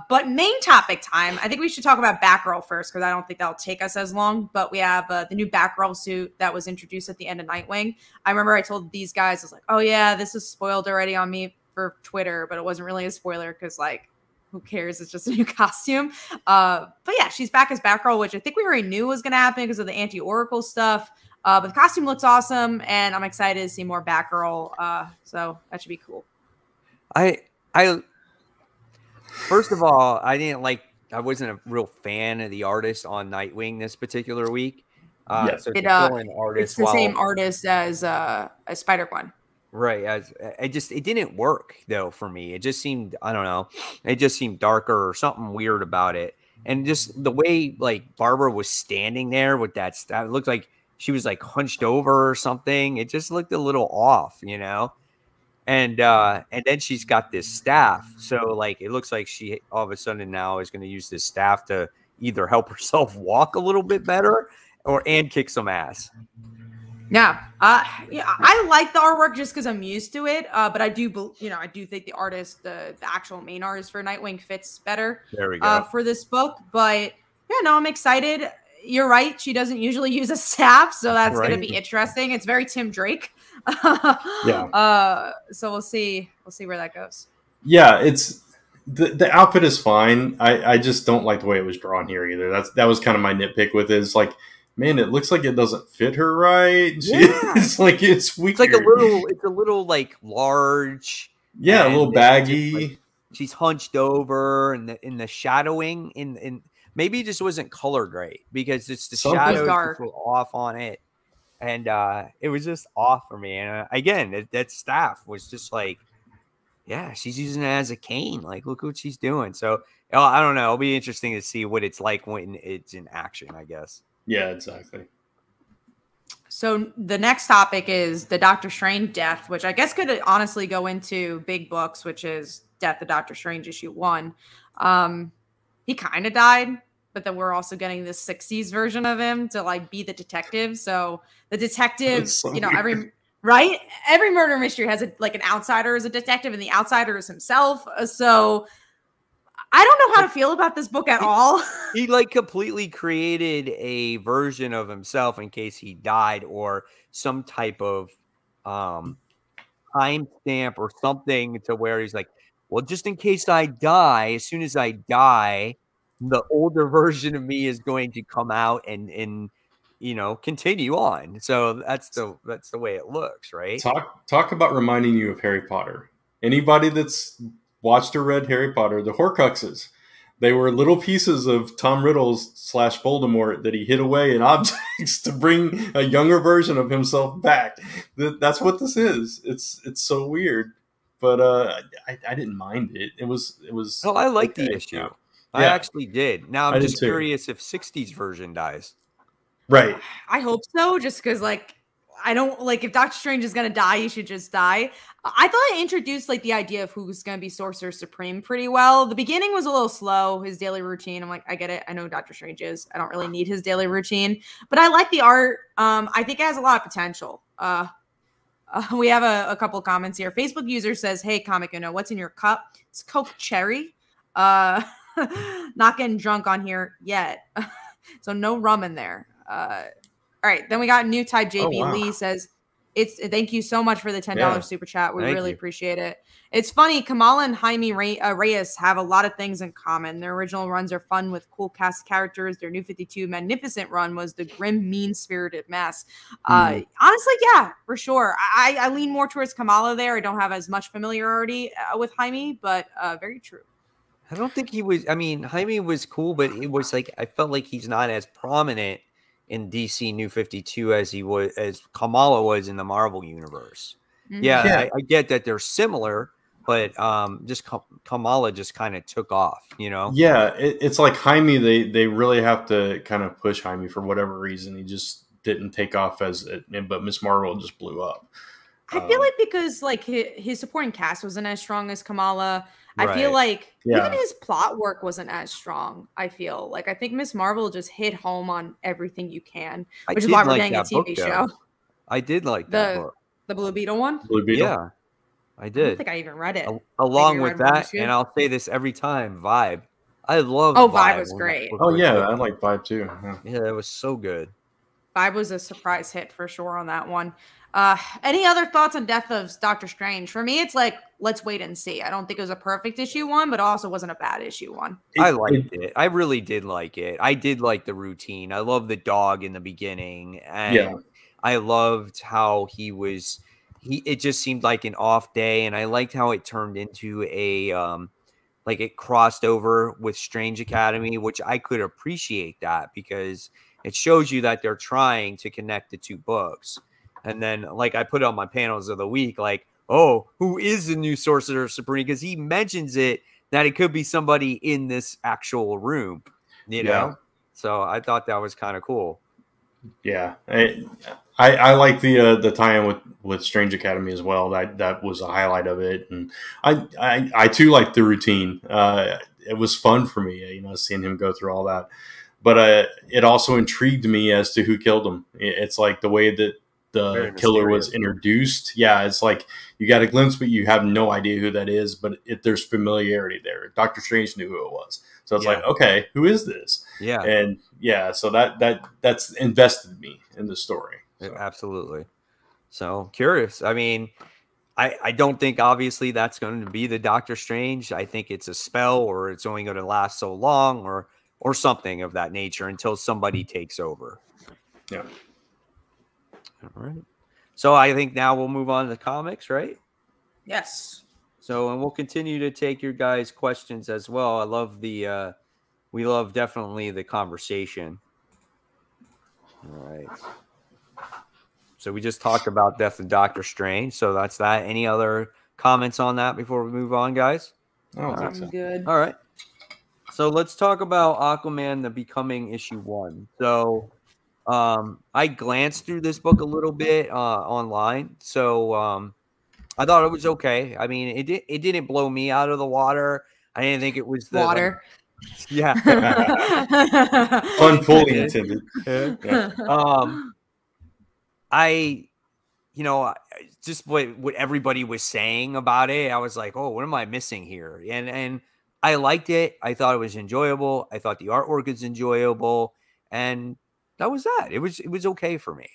But main topic time, I think we should talk about Batgirl first, because I don't think that'll take us as long, but we have the new Batgirl suit that was introduced at the end of Nightwing. I remember I told these guys, I was like, oh yeah, this is spoiled already on me for Twitter, but it wasn't really a spoiler because who cares? It's just a new costume. But yeah, she's back as Batgirl, which I think we already knew was going to happen because of the anti-Oracle stuff. But the costume looks awesome, and I'm excited to see more Batgirl. So that should be cool.
I first of all, I wasn't a real fan of the artist on Nightwing this particular week. So
it's the same artist as Spider-Gwen.
Right. It didn't work though for me. It just seemed, I don't know. It just seemed darker or something weird about it. And just the way Barbara was standing there with that stuff, it looked like she was hunched over or something. It just looked a little off, And then she's got this staff. So it looks like she all of a sudden now is going to use this staff to either help herself walk a little bit better and kick some ass.
Yeah. I like the artwork just because I'm used to it. But I do think the artist, the actual main artist for Nightwing fits better for this book. But I'm excited. You're right. She doesn't usually use a staff, so that's going to be interesting. It's very Tim Drake. So we'll see where that goes.
Yeah, it's the outfit is fine. I just don't like the way it was drawn here either. That was kind of my nitpick with it. It's man, it looks like it doesn't fit her right. It's weird.
It's a little large.
Yeah, a little baggy.
She's hunched over, and in the shadowing, in maybe it just wasn't colored right because it's the shadows were off on it, and it was just off for me. And again, that staff was just she's using it as a cane. Look what she's doing. So I don't know. It'll be interesting to see what it's like when it's in action, I guess.
Yeah, exactly.
So the next topic is the Doctor Strange death, which I guess could honestly go into big books, which is Death of Doctor Strange issue 1. He kind of died, but then we're also getting this 60s version of him to be the detective. So the detective, every murder mystery has an outsider as a detective, and the outsider is himself. So I don't know how to feel about this book at all.
He completely created a version of himself in case he died, or some type of timestamp or something to where he's well, just in case I die, as soon as I die, the older version of me is going to come out and continue on. So that's the way it looks, right?
Talk about reminding you of Harry Potter. Anybody that's watched or read Harry Potter, the Horcruxes, they were little pieces of Tom Riddle's / Voldemort that he hid away in objects to bring a younger version of himself back. That's what this is. It's so weird, but I didn't mind it. It was. Oh,
I like the issue. Yeah. I actually did. Now I'm just curious if 60s version dies.
Right.
I hope so, just because like I don't like if Doctor Strange is gonna die, he should just die. I thought it introduced like the idea of who's gonna be Sorcerer Supreme pretty well. The beginning was a little slow, his daily routine. I'm like, I get it. I know Doctor Strange is. I don't really need his daily routine, but I like the art. I think it has a lot of potential. We have a couple comments here. Facebook user says, "Hey, Comic Uno, what's in your cup? It's Coke Cherry. Not getting drunk on here yet, so no rum in there." All right, then we got new type. JB Lee says, thank you so much for the $10 super chat. We really appreciate it. It's funny, Kamala and Jaime Reyes have a lot of things in common. Their original runs are fun with cool cast characters. Their new 52 magnificent run was the grim, mean-spirited mess. Honestly, yeah, for sure. I lean more towards Kamala there. I don't have as much familiarity with Jaime, but very true.
I don't think he was. I mean, Jaime was cool, but it was like I felt like he's not as prominent in DC New 52 as Kamala was in the Marvel universe. Mm-hmm. Yeah. I get that they're similar, but just Kamala just kind of took off, you know?
Yeah, it's like Jaime, they really have to kind of push Jaime for whatever reason. He just didn't take off but Miss Marvel just blew up.
I feel like because like his supporting cast wasn't as strong as Kamala. I feel like even his plot work wasn't as strong. I feel like I think Miss Marvel just hit home on everything you can, which is why we're getting a TV show.
I did like that book.
The Blue Beetle one?
Blue Beetle?
Yeah, I did.
I don't think I even read it.
Along with that, and I'll say this every time, Vibe. I love
Vibe was great.
Oh, yeah, I like Vibe too.
Yeah, it was so good.
Vibe was a surprise hit for sure on that one. Any other thoughts on Death of Doctor Strange? For me, it's like, let's wait and see. I don't think it was a perfect issue one, but also wasn't a bad issue one.
I liked it. I really did like it. I did like the routine. I love the dog in the beginning. And I loved how it just seemed like an off day. And I liked how it turned into like it crossed over with Strange Academy, which I could appreciate that because it shows you that they're trying to connect the two books. And then, like I put on my panels of the week, like, oh, who is the new Sorcerer Supreme? Because he mentions it that it could be somebody in this actual room, you know? So I thought that was kind of cool.
Yeah. I like the tie-in with Strange Academy as well. That was a highlight of it. And I too like the routine. It was fun for me, you know, seeing him go through all that. But it also intrigued me as to who killed him. It's like the way that the killer was introduced. Yeah, it's like you got a glimpse, but you have no idea who that is. But there's familiarity there. Doctor Strange knew who it was, so it's like, okay, who is this?
Yeah,
and so that's invested me in the story. So.
Absolutely. So curious. I mean, I don't think obviously that's going to be the Doctor Strange. I think it's a spell, or it's only going to last so long, or something of that nature until somebody takes over.
Yeah.
All right. So I think now we'll move on to the comics, right?
Yes.
So, and we'll continue to take your guys' questions as well. I love we love definitely the conversation. All right. So we just talked about Death of Doctor Strange. So that's that. Any other comments on that before we move on, guys?
I don't think so.
Good.
All right. So let's talk about Aquaman, the Becoming issue 1. So I glanced through this book a little bit online. So I thought it was okay. I mean, it didn't blow me out of the water. I didn't think it was the
water.
Yeah.
Fun fully intended.
Just what everybody was saying about it, I was like, oh, what am I missing here? And I liked it. I thought it was enjoyable. I thought the artwork is enjoyable. And that was that. It was okay for me.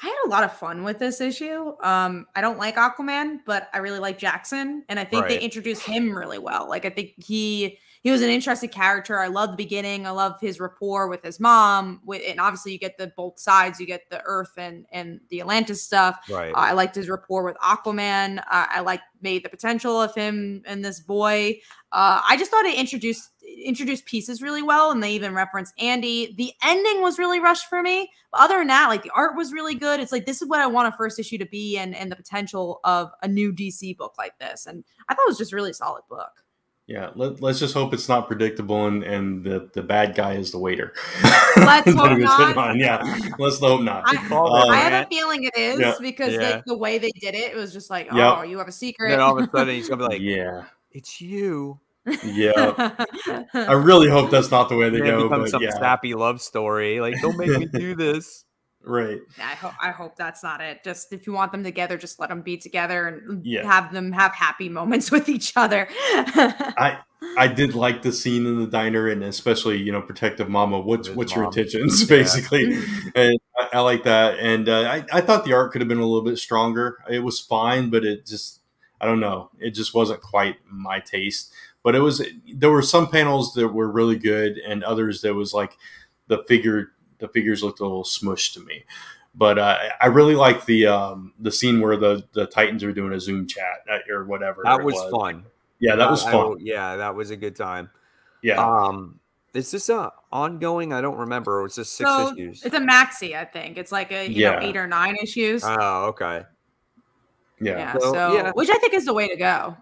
I had a lot of fun with this issue. I don't like Aquaman, but I really like Jackson. And I think they introduced him really well. Like, I think he was an interesting character. I love the beginning. I love his rapport with his mom. And obviously you get both sides. You get the Earth and the Atlantis stuff.
Right.
I liked his rapport with Aquaman. I made the potential of him and this boy. I just thought it introduced pieces really well, and they even referenced Andy. The ending was really rushed for me. But other than that, like, the art was really good. It's like, this is what I want a first issue to be, and the potential of a new DC book like this. And I thought it was just a really solid book.
Yeah, let's just hope it's not predictable and the bad guy is the waiter.
Let's hope not.
Yeah, let's hope not.
I have a feeling it is
yeah,
because the way they did it was just like,
Yep.
oh, you have a secret.
Then all of a sudden he's gonna be like,
yeah,
it's you.
yeah. I really hope that's not the way they go.
Becomes
But
some sappy love story. Like, don't make me do this.
Right.
I hope that's not it. Just if you want them together, just let them be together and
Yeah.
have them have happy moments with each other.
I did like the scene in the diner, and especially, you know, protective mama. What's your intentions,
Yeah.
basically? And I like that. And I thought the art could have been a little bit stronger. It was fine, but it just, I don't know, it just wasn't quite my taste. But there were some panels that were really good, and others that was like the figures looked a little smushed to me. But I really like the scene where the Titans are doing a Zoom chat or whatever.
That was fun.
Yeah, that was fun.
Yeah, that was a good time.
Yeah.
Is this ongoing? I don't remember. It's just 6 issues.
It's a maxi, I think. It's like a you know 8 or 9 issues.
Oh, okay.
Yeah.
Which I think is the way to go.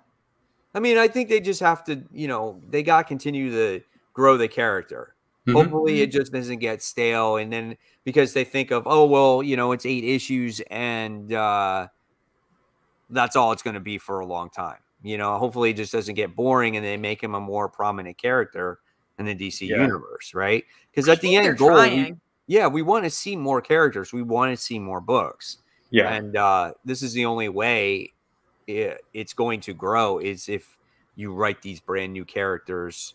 I mean, I think they just have to, you know, they got to continue to grow the character. Mm-hmm. Hopefully it just doesn't get stale. And then because they think of, oh, well, you know, it's 8 issues and that's all it's going to be for a long time. You know, hopefully it just doesn't get boring and they make him a more prominent character in the DC universe, right? Because at the end goal, we want to see more characters. We want to see more books.
Yeah.
And this is the only way it's going to grow is if you write these brand new characters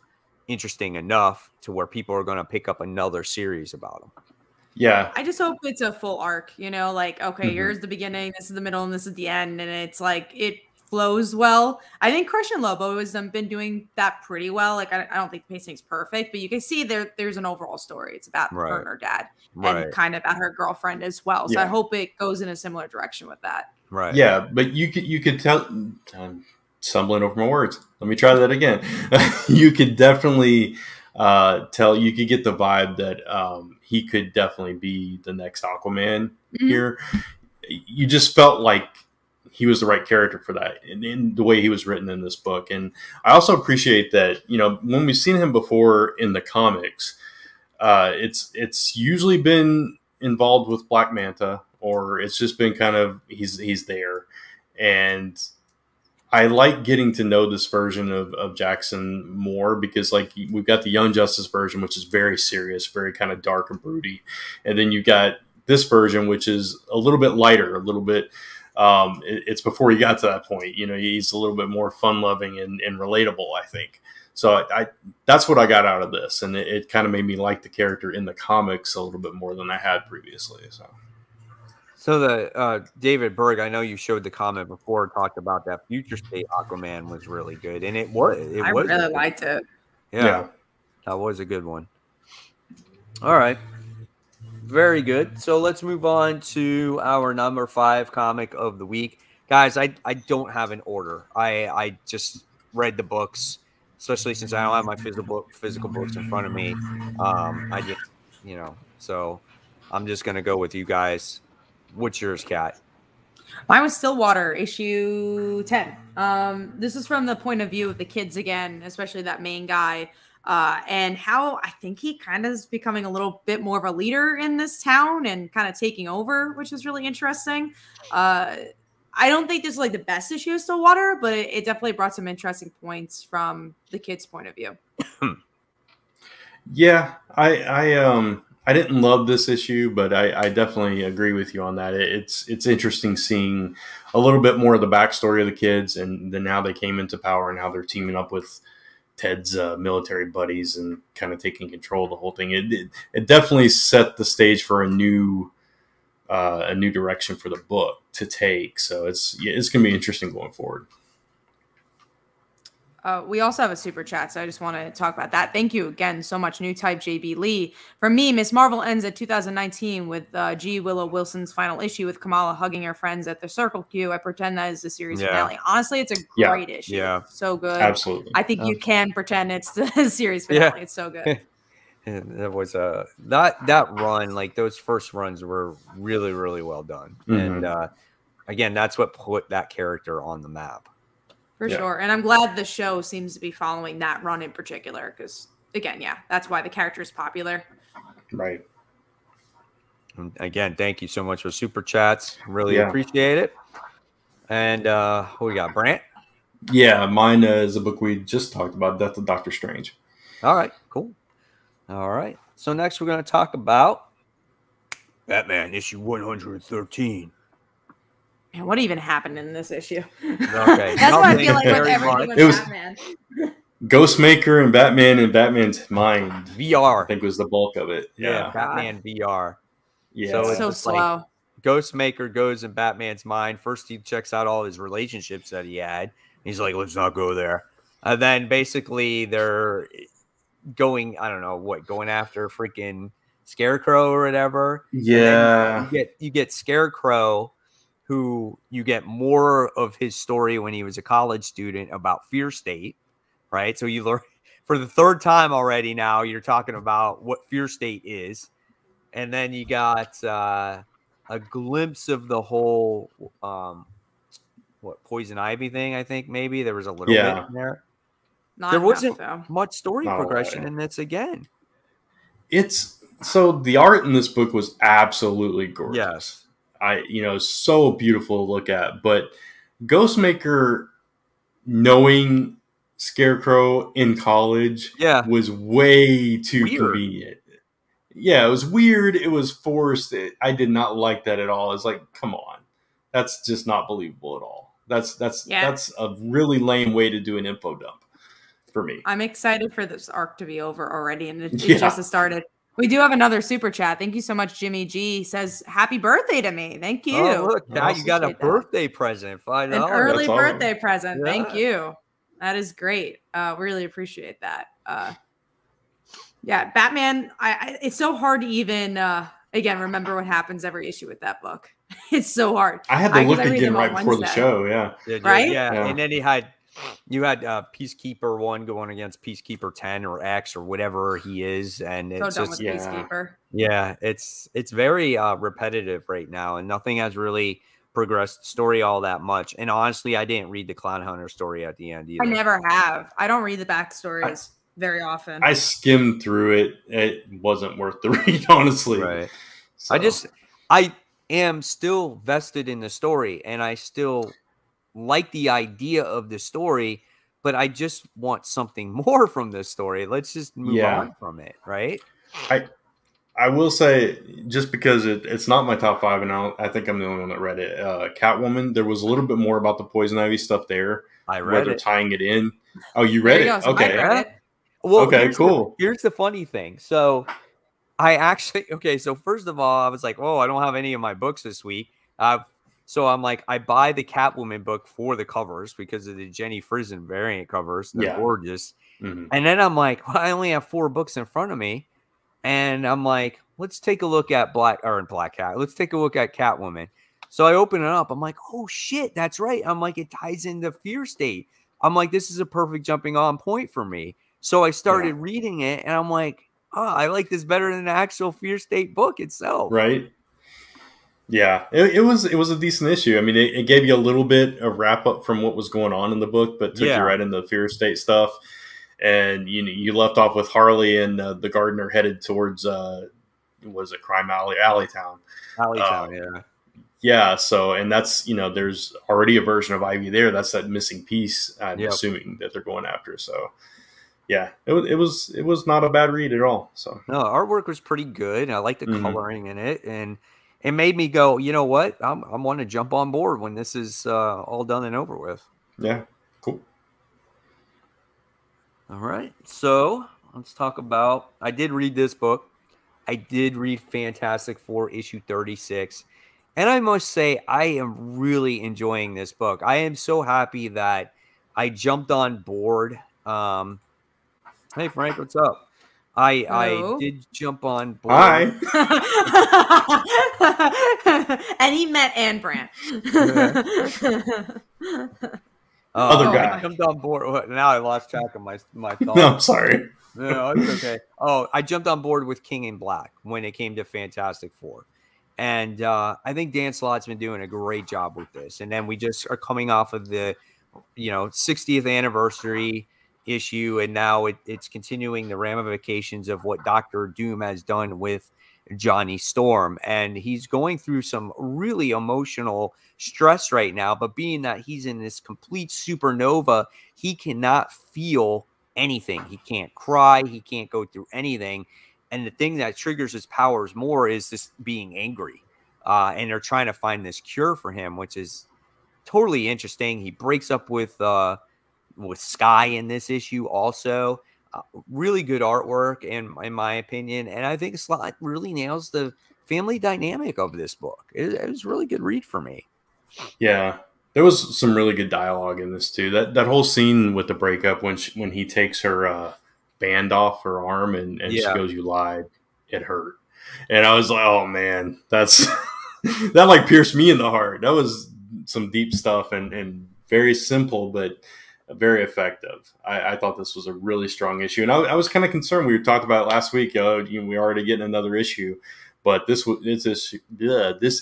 interesting enough to where people are going to pick up another series about them.
Yeah.
I just hope it's a full arc, you know, like, okay, here's the beginning, this is the middle, and this is the end. And it's like, it flows well. I think Christian Lobo has been doing that pretty well. Like, I don't think the pacing's perfect, but you can see there's an overall story. It's about her and her dad and kind of about her girlfriend as well. So I hope it goes in a similar direction with that.
Right.
Yeah. But you could tell, I'm stumbling over my words. Let me try that again. You could definitely tell, you could get the vibe that he could definitely be the next Aquaman here. You just felt like he was the right character for that in the way he was written in this book. And I also appreciate that, you know, when we've seen him before in the comics, it's usually been involved with Black Manta, or it's just been kind of, he's there. And I like getting to know this version of Jackson more because, like, we've got the Young Justice version, which is very serious, very kind of dark and broody. And then you got this version, which is a little bit lighter, a little bit, it's before he got to that point. You know, he's a little bit more fun-loving and relatable, I think. So that's what I got out of this. And it kind of made me like the character in the comics a little bit more than I had previously.
So the David Berg, I know you showed the comment before, talked about that Future State Aquaman was really good, and it was. I
really liked it.
Yeah, that was a good one. All right, very good. So let's move on to our number 5 comic of the week, guys. I don't have an order. I just read the books, especially since I don't have my physical books in front of me. I just, you know, so I'm just gonna go with you guys. What's yours, Kat?
Mine was Stillwater, issue 10. This is from the point of view of the kids again, especially that main guy, and how I think he kind of is becoming a little bit more of a leader in this town and kind of taking over, which is really interesting. I don't think this is like the best issue of Stillwater, but it definitely brought some interesting points from the kids' point of view.
Yeah, I didn't love this issue, but I definitely agree with you on that. It's interesting seeing a little bit more of the backstory of the kids and then how they came into power and how they're teaming up with Ted's military buddies and kind of taking control of the whole thing. It definitely set the stage for a new direction for the book to take. So it's going to be interesting going forward.
We also have a super chat, so I just want to talk about that. Thank you again so much, New Type JB Lee. For me, Miss Marvel ends at 2019 with G. Willow Wilson's final issue with Kamala hugging her friends at the Circle Q. I pretend that is the series finale. Honestly, it's a great issue.
Yeah.
So good.
Absolutely.
I think you can pretend it's the series finale. It's so good.
And that was that run, like those first runs were really, really well done. And again, that's what put that character on the map.
For sure. And I'm glad the show seems to be following that run in particular because, again, yeah, that's why the character is popular.
Right.
And again, thank you so much for super chats. Really appreciate it. And who we got? Brant?
Yeah, mine is a book we just talked about, Death of Doctor Strange.
All right, cool. All right. So next we're going to talk about Batman issue 113.
Man, what even happened in this issue?
Okay.
That's what I feel like with everything with Batman.
Ghostmaker and Batman's Mind.
VR.
I think was the bulk of it.
Yeah, Batman VR.
Yeah.
So it's
so
just
slow.
Like, Ghostmaker goes in Batman's mind. First, he checks out all his relationships that he had. He's like, let's not go there. And then basically they're going, I don't know what, going after freaking Scarecrow or whatever.
Yeah.
You get Scarecrow, who you get more of his story when he was a college student about Fear State, right? So you learn for the third time already now, you're talking about what Fear State is. And then you got a glimpse of the whole Poison Ivy thing, I think maybe. There was a little bit in there. There wasn't much story progression in this again.
It's so the art in this book was absolutely gorgeous.
Yes.
So beautiful to look at. But Ghostmaker knowing Scarecrow in college was way too convenient. Yeah, it was weird. It was forced. I did not like that at all. It's like, come on. That's just not believable at all. That's a really lame way to do an info dump for me.
I'm excited for this arc to be over already, and it just has started. We do have another super chat. Thank you so much, Jimmy G. Says, happy birthday to me. Thank you.
Oh, look, now you got a birthday present. $5.
An early birthday present. Yeah. Thank you. That is great. Really appreciate that. Batman, it's so hard to even, again, remember what happens every issue with that book. It's so hard.
I had to look again right before the show,
right?
Yeah, and then you had Peacekeeper 1 going against Peacekeeper 10 or X or whatever he is, and it's
just Peacekeeper.
Yeah, it's very repetitive right now, and nothing has really progressed the story all that much. And honestly, I didn't read the Clown Hunter story at the end either.
I never have. I don't read the backstories very often.
I skimmed through it. It wasn't worth the read, honestly.
Right. So. I am still vested in the story, and I still like the idea of the story, but I just want something more from this story. Let's just move on from it, right?
I will say, just because it's not my top 5, and I think I'm the only one that read it. Catwoman, there was a little bit more about the Poison Ivy stuff there.
I read
where
it.
They're tying it in. Oh, you read it?
So
okay.
I read it.
Well,
okay, cool.
Here's the funny thing. So so first of all, I was like, oh, I don't have any of my books this week. So I'm like, I buy the Catwoman book for the covers because of the Jenny Frison variant covers. They're gorgeous. Mm-hmm. And then I'm like, well, I only have 4 books in front of me. And I'm like, let's take a look at Black Cat. Let's take a look at Catwoman. So I open it up. I'm like, oh, shit, that's right. I'm like, it ties into Fear State. I'm like, this is a perfect jumping on point for me. So I started reading it, and I'm like, oh, I like this better than the actual Fear State book itself.
Right. Yeah, it was a decent issue. I mean, it gave you a little bit of wrap up from what was going on in the book, but took you right into the Fear State stuff. And you left off with Harley and the gardener headed towards was it Crime Alleytown?
Alleytown,
yeah. So, and that's there's already a version of Ivy there. That's that missing piece. I'm assuming that they're going after. So, yeah, it was not a bad read at all. So,
no, artwork was pretty good. I like the coloring in it, and it made me go, you know what? I'm want to jump on board when this is all done and over with.
Yeah, cool.
All right, so let's talk about. I did read this book. I did read Fantastic Four issue 36, and I must say I am really enjoying this book. I am so happy that I jumped on board. Hey Frank, what's up? I did jump on board.
Hi.
And he met Anne Brandt.
Other guy.
I jumped on board. Now I lost track of my thoughts.
No, I'm sorry.
No, it's okay. Oh, I jumped on board with King in Black when it came to Fantastic Four. And I think Dan Slott's been doing a great job with this. And then we just are coming off of the 60th anniversary issue, and now it's continuing the ramifications of what Dr. Doom has done with Johnny Storm, and he's going through some really emotional stress right now. But being that he's in this complete supernova, he cannot feel anything. He can't cry, he can't go through anything. And the thing that triggers his powers more is this being angry. And they're trying to find this cure for him, which is totally interesting. He breaks up with Sky in this issue also. Really good artwork in my opinion. And I think Slott really nails the family dynamic of this book. It was a really good read for me.
Yeah. There was some really good dialogue in this too. That whole scene with the breakup when he takes her band off her arm and she goes, "You lied. It hurt." And I was like, oh man, that's that like pierced me in the heart. That was some deep stuff and very simple, but very effective. I thought this was a really strong issue, and I was kind of concerned. We talked about it last week. We already getting another issue, but this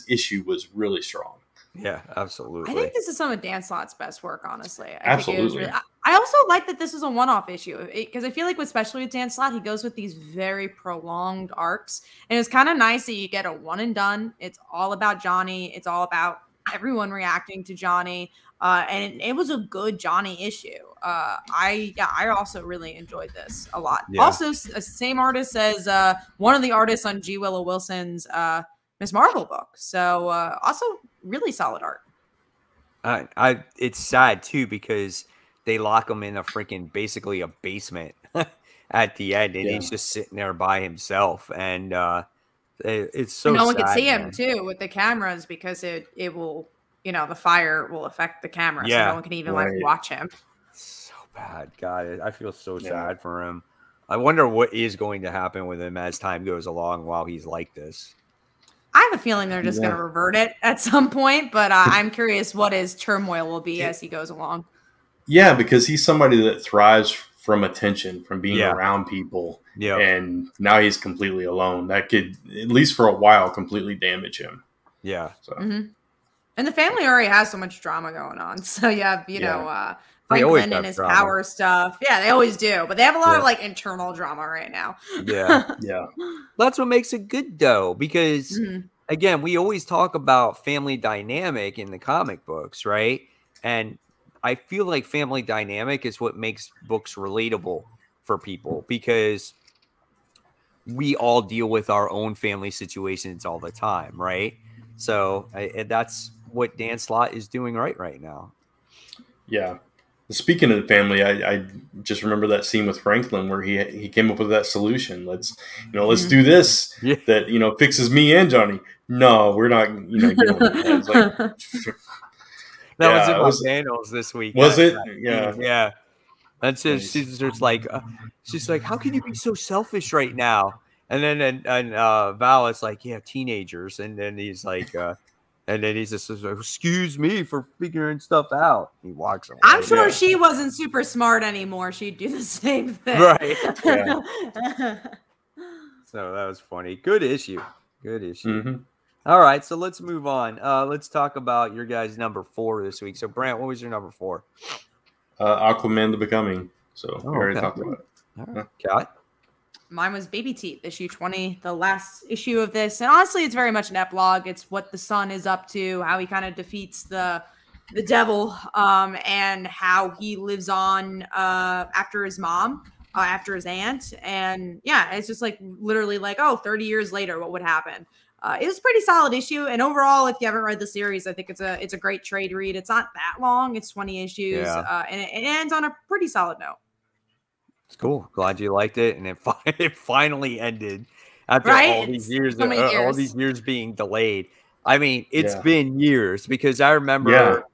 issue was really strong.
Yeah, absolutely.
I think this is some of Dan Slott's best work, honestly.
Absolutely.
I also like that this is a one-off issue because I feel like, especially with Dan Slott, he goes with these very prolonged arcs, and it's kind of nice that you get a one and done. It's all about Johnny. It's all about everyone reacting to Johnny, and it was a good Johnny issue. I also really enjoyed this a lot.
Yeah.
Also, same artist as one of the artists on G. Willow Wilson's Miss Marvel book. So also really solid art.
It's sad too because they lock him in a freaking basically a basement at the end, and he's just sitting there by himself, and it's so.
And no one
sad,
can see
man.
him too with the cameras because it will, the fire will affect the camera, so no one can even like watch him.
So bad, God, I feel so sad for him. I wonder what is going to happen with him as time goes along while he's like this.
I have a feeling they're just going to revert it at some point, but I'm curious what his turmoil will be as he goes along.
Yeah, because he's somebody that thrives from attention, from being around people.
Yeah.
And now he's completely alone. That could, at least for a while, completely damage him.
Yeah.
So.
Mm-hmm. And the family already has so much drama going on. So you have, Franklin and his power stuff. Yeah, they always do. But they have a lot of like internal drama right now.
Yeah.
Yeah.
That's what makes it good though, because again, we always talk about family dynamic in the comic books, right? And I feel like family dynamic is what makes books relatable for people because we all deal with our own family situations all the time, right? So that's what Dan Slott is doing right now.
Yeah. Speaking of the family, I just remember that scene with Franklin where he came up with that solution. Let's do this that fixes me and Johnny. No, we're not. It's like,
that was in my panels this week.
Was it? Yeah,
yeah. And so she's just like, how can you be so selfish right now? And then Val is like, yeah, teenagers. And then he's like, and then he just says, excuse me for figuring stuff out. He walks away.
I'm sure she wasn't super smart anymore. She'd do the same thing.
Right. Yeah. So that was funny. Good issue. Mm-hmm. All right. So let's move on. Let's talk about your guys' number 4 this week. So Brant, what was your number 4?
Aquaman the Becoming. So we already talked about it.
All right. Kat?
Mine was Baby Teeth, issue 20, the last issue of this. And honestly, it's very much an epilogue. It's what the son is up to, how he kind of defeats the devil, and how he lives on after his mom, after his aunt. And yeah, it's just like literally like, 30 years later, what would happen? It was a pretty solid issue. And overall, if you haven't read the series, I think it's a great trade read. It's not that long. It's 20 issues. And it ends on a pretty solid note.
It's cool. Glad you liked it, and it finally ended after all these years, all these years being delayed. I mean, it's been years because I remember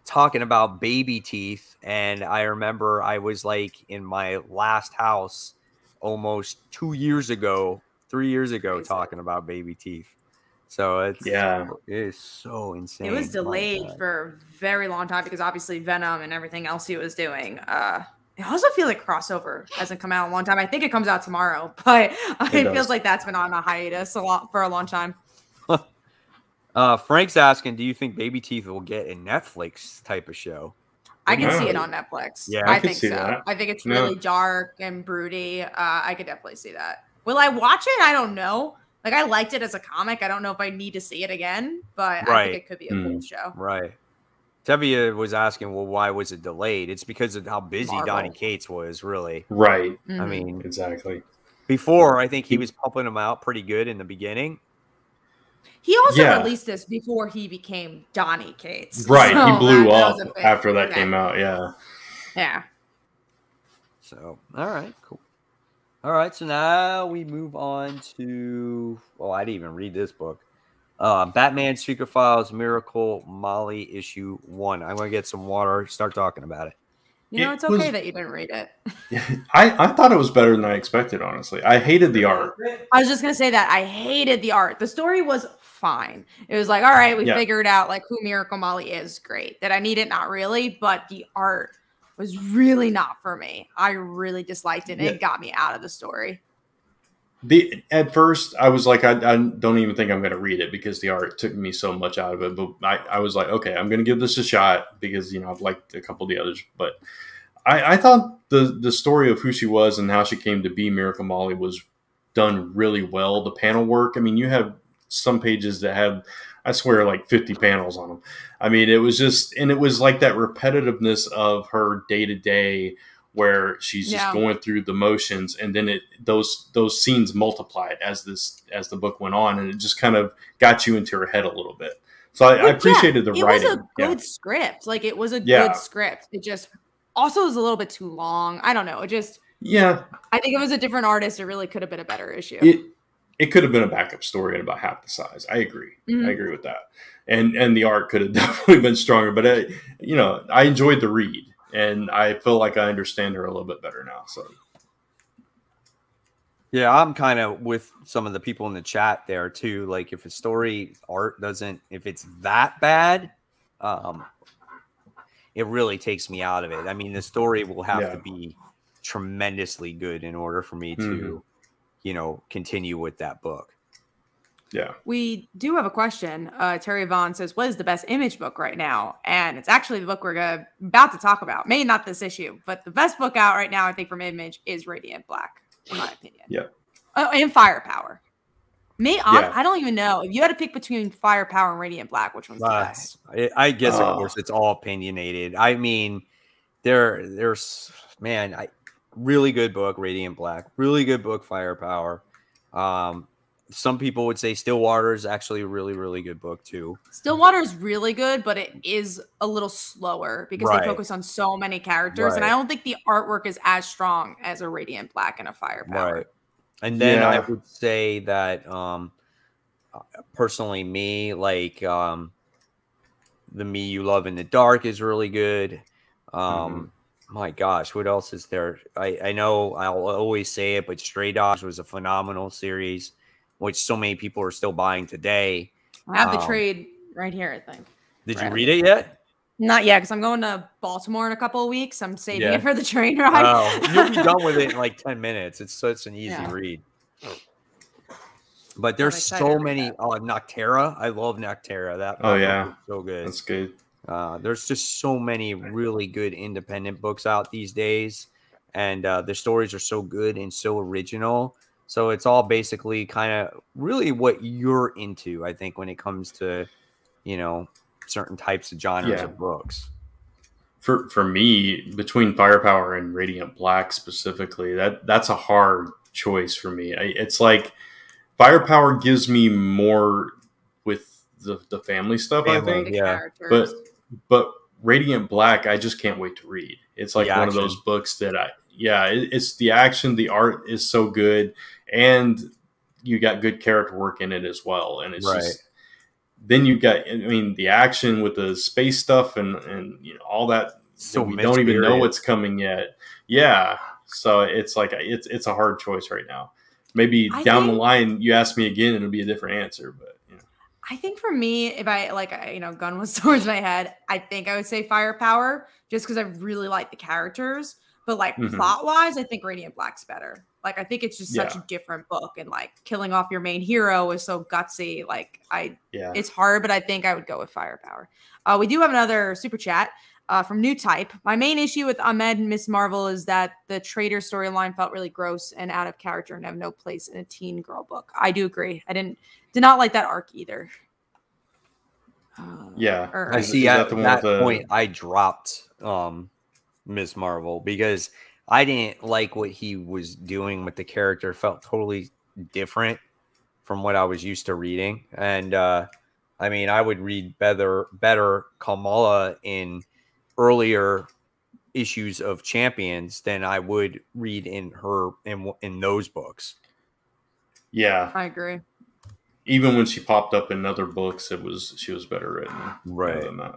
talking about Baby Teeth, and I remember I was like in my last house almost 2 years ago, 3 years ago, talking about Baby Teeth. So it is so insane.
It was delayed for a very long time because obviously Venom and everything else he was doing. I also feel like crossover hasn't come out in a long time. I think it comes out tomorrow, but it feels like that's been on a hiatus for a long time.
Frank's asking, do you think Baby Teeth will get a Netflix type of show?
I can see
Really?
it on Netflix.
Yeah,
I
could
think
see
so.
that.
I think it's
Yeah.
really dark and broody. I could definitely see that. Will I watch it? I don't know. Like, I liked it as a comic. I don't know if I need to see it again, but I think
Right.
it could be a cool show.
Right. Tevia was asking, well, why was it delayed? It's because of how busy
Marvel.
Donny Cates was, really.
Right.
I mean,
Exactly.
before, I think he was pumping them out pretty good in the beginning.
He also
Yeah.
released this before he became Donny Cates.
Right.
So
He blew
that
up
was a big-
after that came out. Yeah.
Yeah.
So, all right, cool. All right, so now we move on to, well, I didn't even read this book. Batman Secret Files Miracle Molly issue 1. I'm going to get some water, start talking about it.
You know,
It
it's okay
was-
that you didn't read it.
I thought it was better than I expected, honestly. I hated the art.
I was just going to say that. I hated the art. The story was fine. It was like, all right, we figured out like who Miracle Molly is. Great. Did I need it? Not really. But the art was really not for me. I really disliked it. And it got me out of the story.
At first, I was like, I don't even think I'm going to read it because the art took me so much out of it. But I was like, okay, I'm going to give this a shot because, you know, I've liked a couple of the others. But I thought the story of who she was and how she came to be Miracle Molly was done really well. The panel work, I mean, you have some pages that have, I swear, like 50 panels on them. I mean, it was just, and it was like that repetitiveness of her day to day, where she's just going through the motions, and then those scenes multiplied as the book went on, and it just kind of got you into her head a little bit. So I appreciated the writing.
It was a good script. Like, it was a good script. It just also was a little bit too long. I don't know. It just I think it was a different artist. It really could have been a better issue.
It could have been a backup story at about half the size. I agree. I agree with that. And the art could have definitely been stronger. But you know, I enjoyed the read. And I feel like I understand her a little bit better now. So,
yeah, I'm kind of with some of the people in the chat there too. Like, if a story art doesn't, if it's that bad, it really takes me out of it. I mean, the story will have to be tremendously good in order for me to, you know, continue with that book.
Yeah.
We do have a question. Terry Vaughn says, what is the best Image book right now? And it's actually the book we're about to talk about. Maybe not this issue, but the best book out right now, I think, from Image is Radiant Black, in my opinion.
Yeah.
And Firepower. I don't even know. If you had to pick between Firepower and Radiant Black, which one's the best?
I guess, of course, it's all opinionated. I mean, there's really good book, Radiant Black. Really good book, Firepower. Some people would say Stillwater is actually a really, really good book too.
Stillwater is really good, but it is a little slower because they focus on so many characters. And I don't think the artwork is as strong as a Radiant Black and a Firepower.
Right. And then I would say that personally, me, like the Me You Love in the Dark is really good. My gosh, what else is there? I know I'll always say it, but Stray Dogs was a phenomenal series, which so many people are still buying today.
I have the trade right here, I think.
Did you read it yet?
Not yet, because I'm going to Baltimore in a couple of weeks. I'm saving it for the train ride.
Oh, you'll be done with it in like 10 minutes. It's such an easy read. But there's so many. Noctera. I love Noctera. That is so good.
That's good.
There's just so many really good independent books out these days. And the stories are so good and so original. So it's all basically kind of really what you're into, I think, when it comes to, you know, certain types of genres of books.
For me, between Firepower and Radiant Black specifically, that's a hard choice for me. It's like Firepower gives me more with the family stuff, I think. But Radiant Black, I just can't wait to read. It's like one of those books that it's the action, the art is so good, and you got good character work in it as well. And it's just, then you got, I mean, the action with the space stuff and you know, all that. So we don't even know what's coming yet. Yeah. So it's like, it's a hard choice right now. Maybe down the line, you ask me again, it'll be a different answer, but you know.
I think for me, if gun was towards my head, I think I would say Firepower just because I really like the characters. But like plot wise, I think Radiant Black's better. Like, I think it's just such a different book, and like killing off your main hero is so gutsy. Like it's hard, but I think I would go with Firepower. We do have another super chat. From New Type. My main issue with Ahmed and Miss Marvel is that the traitor storyline felt really gross and out of character and have no place in a teen girl book. I do agree. I did not like that arc either.
Yeah,
I see at that point I dropped Miss Marvel because I didn't like what he was doing with the character. It felt totally different from what I was used to reading. And I mean, I would read better Kamala in earlier issues of Champions than I would read in those books.
Yeah,
I agree.
Even when she popped up in other books, she was better written,
right?
Than that.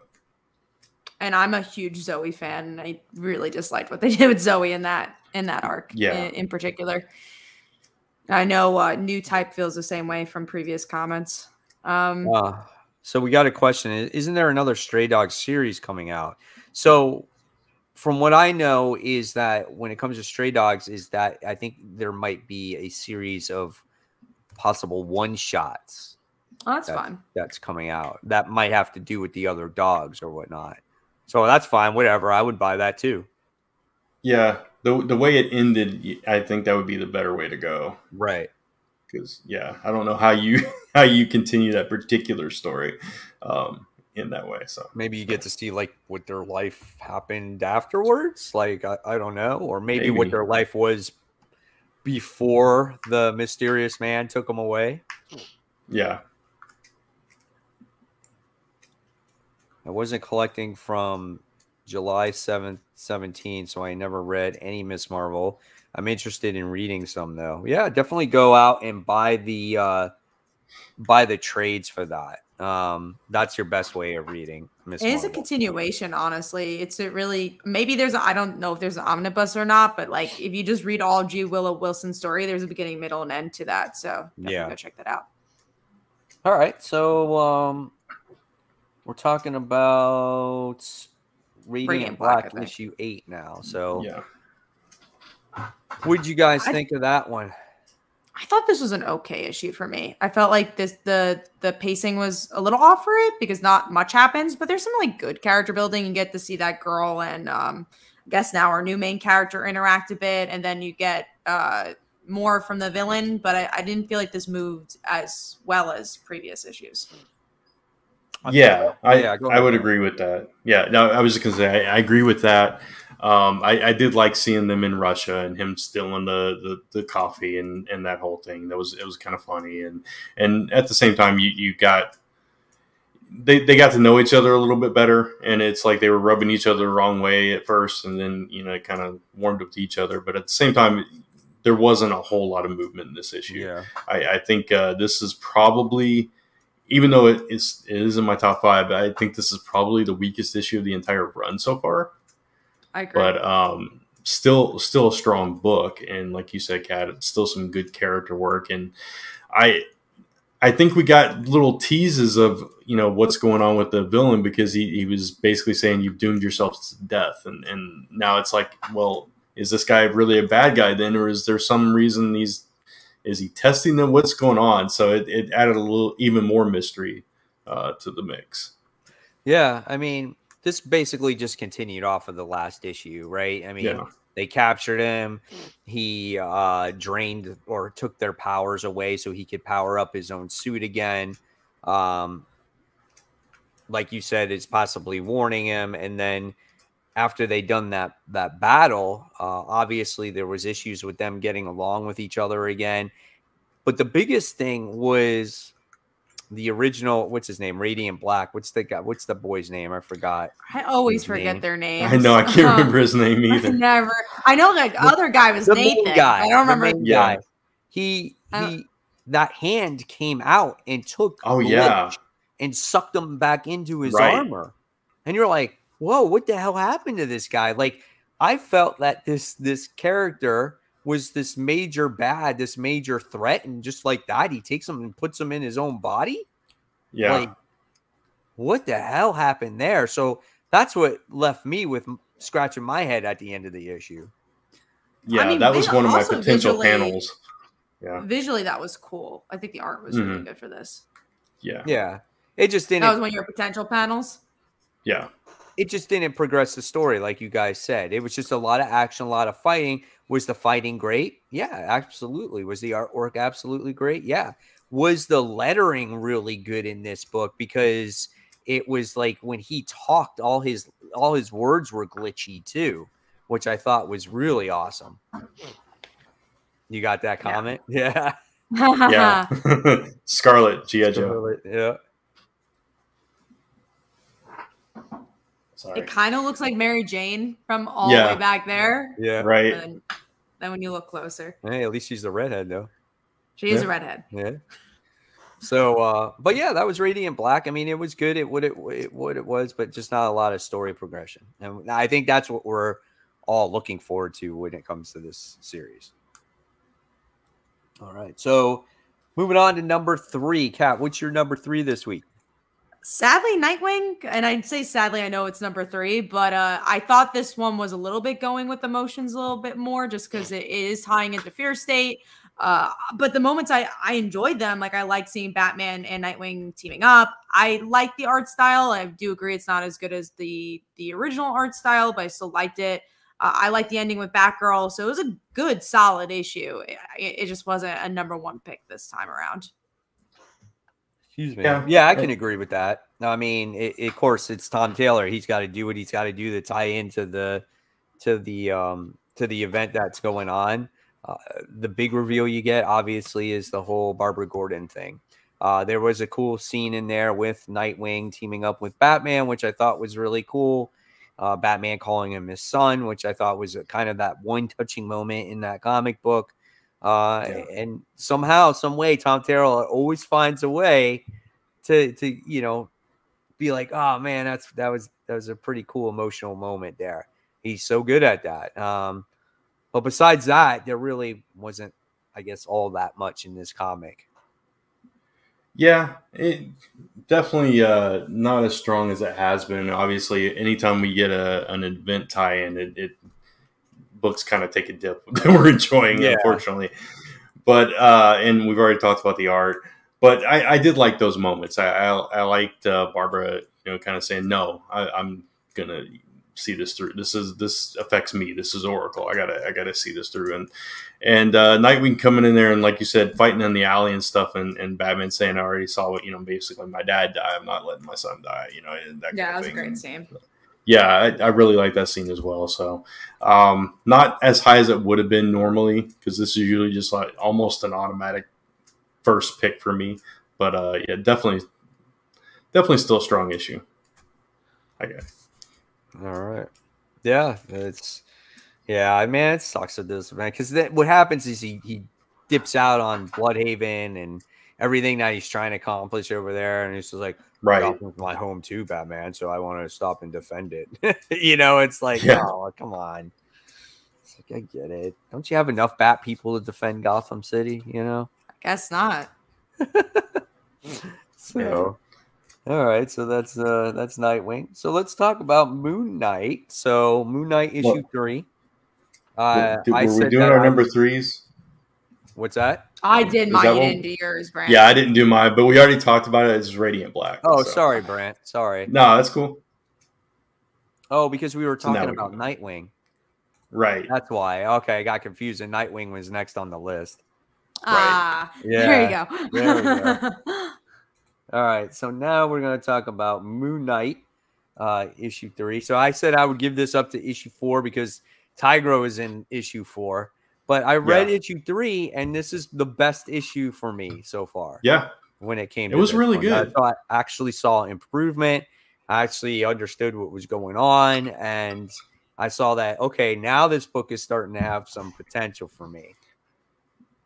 And I'm a huge Zoe fan, and I really disliked what they did with Zoe in that arc.
Yeah,
in particular. I know New Type feels the same way from previous comments.
So we got a question. Isn't there another Stray Dogs series coming out? So from what I know is that when it comes to Stray Dogs is that I think there might be a series of possible one-shots.
Oh, that's fine.
That's coming out. That might have to do with the other dogs or whatnot. So that's fine. Whatever. I would buy that too.
Yeah. The way it ended, I think that would be the better way to go.
Right.
Because I don't know how you continue that particular story in that way. So
maybe you get to see like what their life happened afterwards. Like I don't know, or maybe what their life was before the mysterious man took them away.
Yeah.
I wasn't collecting from July 7th, 17, so I never read any Miss Marvel. I'm interested in reading some though. Yeah, definitely go out and buy the trades for that. That's your best way of reading Miss Marvel.
It is a continuation, honestly. It's a really I don't know if there's an omnibus or not, but like if you just read all of G. Willow Wilson's story, there's a beginning, middle, and end to that. So definitely go check that out.
All right, so we're talking about Radiant Black issue 8 now. So what did you guys think of that one?
I thought this was an okay issue for me. I felt like the pacing was a little off for it because not much happens, but there's some like good character building. You get to see that girl and I guess now our new main character interact a bit, and then you get more from the villain, but I didn't feel like this moved as well as previous issues.
Yeah, I would agree with that. Yeah, no, I was just gonna say I agree with that. I did like seeing them in Russia and him stealing the coffee and that whole thing. It was kind of funny and at the same time you got they got to know each other a little bit better, and it's like they were rubbing each other the wrong way at first, and then it kind of warmed up to each other. But at the same time, there wasn't a whole lot of movement in this issue.
Yeah,
I think this is probably. Even though it is in my top 5, I think this is probably the weakest issue of the entire run so far.
I agree.
But still a strong book. And like you said, Kat, it's still some good character work. And I think we got little teases of, what's going on with the villain, because he was basically saying you've doomed yourself to death. And now it's like, well, is this guy really a bad guy then? Or is there some reason is he testing them? What's going on? So it added a little even more mystery to the mix.
Yeah, I mean, this basically just continued off of the last issue, right? I mean, they captured him. He drained or took their powers away so he could power up his own suit again. Like you said, it's possibly warning him. And then after they done that battle, obviously there was issues with them getting along with each other again. But the biggest thing was the original, what's his name? Radiant Black. What's the boy's name? I forgot.
I always forget their names.
I know, I can't remember his name either.
Never. I know the other guy was Nathan. I don't remember.
Guy. He that hand came out and took and sucked him back into his armor. And you're like, whoa, what the hell happened to this guy? Like, I felt that this character was this major bad, this major threat, and just like that, he takes him and puts him in his own body.
Yeah.
Like, what the hell happened there? So that's what left me with scratching my head at the end of the issue.
Yeah, I mean, that was one of my potential panels. Yeah.
Visually, that was cool. I think the art was really good for this.
Yeah.
Yeah. It just didn't.
That was one of your potential panels?
Yeah.
it just didn't progress the story, like you guys said. It was just a lot of action, a lot of fighting. Was the fighting great? Yeah, absolutely. Was the artwork absolutely great? Yeah. Was the lettering really good in this book? Because it was like when he talked, all his words were glitchy too, which I thought was really awesome. You got that comment? Yeah.
Yeah. Scarlet, G.I. Joe.
Yeah.
Sorry.
It kind of looks like Mary Jane from all the way back there.
Yeah.
Right.
And then when you look closer.
Hey, at least she's the redhead, though.
She is a redhead.
Yeah. So, but yeah, that was Radiant Black. I mean, it was good. It was, but just not a lot of story progression. And I think that's what we're all looking forward to when it comes to this series. All right. So, moving on to number 3. Kat, what's your number 3 this week?
Sadly, Nightwing, and I'd say sadly, I know it's number 3, but I thought this one was a little bit going with emotions a little bit more just because it is tying into Fear State. But the moments I enjoyed them, like I like seeing Batman and Nightwing teaming up. I like the art style. I do agree it's not as good as the original art style, but I still liked it. I like the ending with Batgirl, so it was a good, solid issue. It just wasn't a number 1 pick this time around.
Excuse me. Yeah, I can agree with that. I mean, of course, it's Tom Taylor. He's got to do what he's got to do to tie into the event that's going on. The big reveal you get, obviously, is the whole Barbara Gordon thing. There was a cool scene in there with Nightwing teaming up with Batman, which I thought was really cool. Batman calling him his son, which I thought was kind of that one touching moment in that comic book. And somehow, some way, Tom Taylor always finds a way to be like, oh man, that was a pretty cool emotional moment there. He's so good at that. But besides that, there really wasn't, I guess, all that much in this comic.
Yeah, it definitely not as strong as it has been. Obviously, anytime we get an event tie-in, it books kind of take a dip that we're enjoying, unfortunately. But and we've already talked about the art. But I did like those moments. I liked Barbara, kind of saying, "No, I'm gonna see this through. This affects me. This is Oracle. I gotta see this through." And Nightwing coming in there and, like you said, fighting in the alley and stuff, and Batman saying, "I already saw what basically my dad died. I'm not letting my son die." That
was a great scene.
Yeah, I really like that scene as well. So, not as high as it would have been normally, because this is usually just like almost an automatic first pick for me. But yeah, definitely still a strong issue. Okay.
All right. Yeah, man, it sucks with this, man, because what happens is he dips out on Bloodhaven and everything that he's trying to accomplish over there, and he's just like,
right,
my home too, Batman, so I want to stop and defend it. It's like, oh, come on. It's like, I get it. Don't you have enough Bat people to defend Gotham City?
I guess not.
So, all right, so that's Nightwing. So let's talk about Moon Knight. So Moon Knight issue 3.
Were we doing our number 3s?
What's that?
I did mine into yours, Brant.
Yeah, I didn't do mine, but we already talked about it. It's Radiant Black.
Oh, sorry, Brant. Sorry.
No, that's cool.
Oh, because we were talking about Nightwing.
Right.
That's why. Okay, I got confused, and Nightwing was next on the list.
Right.
Yeah.
There you go.
There we go. All right, so now we're going to talk about Moon Knight, issue 3. So I said I would give this up to issue 4 because Tigro is in issue 4. But I read issue 3, and this is the best issue for me so far.
Yeah.
When it came
to it was really good.
I actually saw improvement. I actually understood what was going on, and I saw that, okay, now this book is starting to have some potential for me.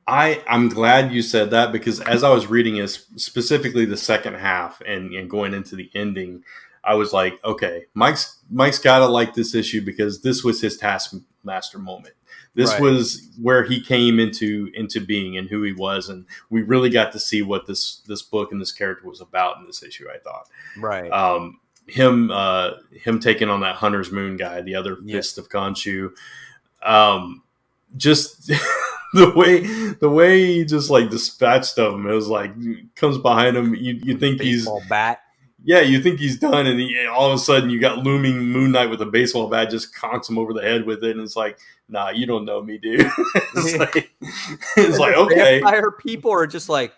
I'm glad you said that, because as I was reading it, specifically the second half and going into the ending, I was like, okay, Mike's got to like this issue because this was his Taskmaster moment. This was where he came into being and who he was, and we really got to see what this book and this character was about in this issue, I thought.
Right.
Him taking on that Hunter's Moon guy, the other fist of Khonshu. Just the way he just like dispatched of him, it was like comes behind him. You think
baseball bat.
Yeah, you think he's done, and all of a sudden you got looming Moon Knight with a baseball bat, just conks him over the head with it, and it's like, nah, you don't know me, dude. It's like okay.
Vampire people are just like,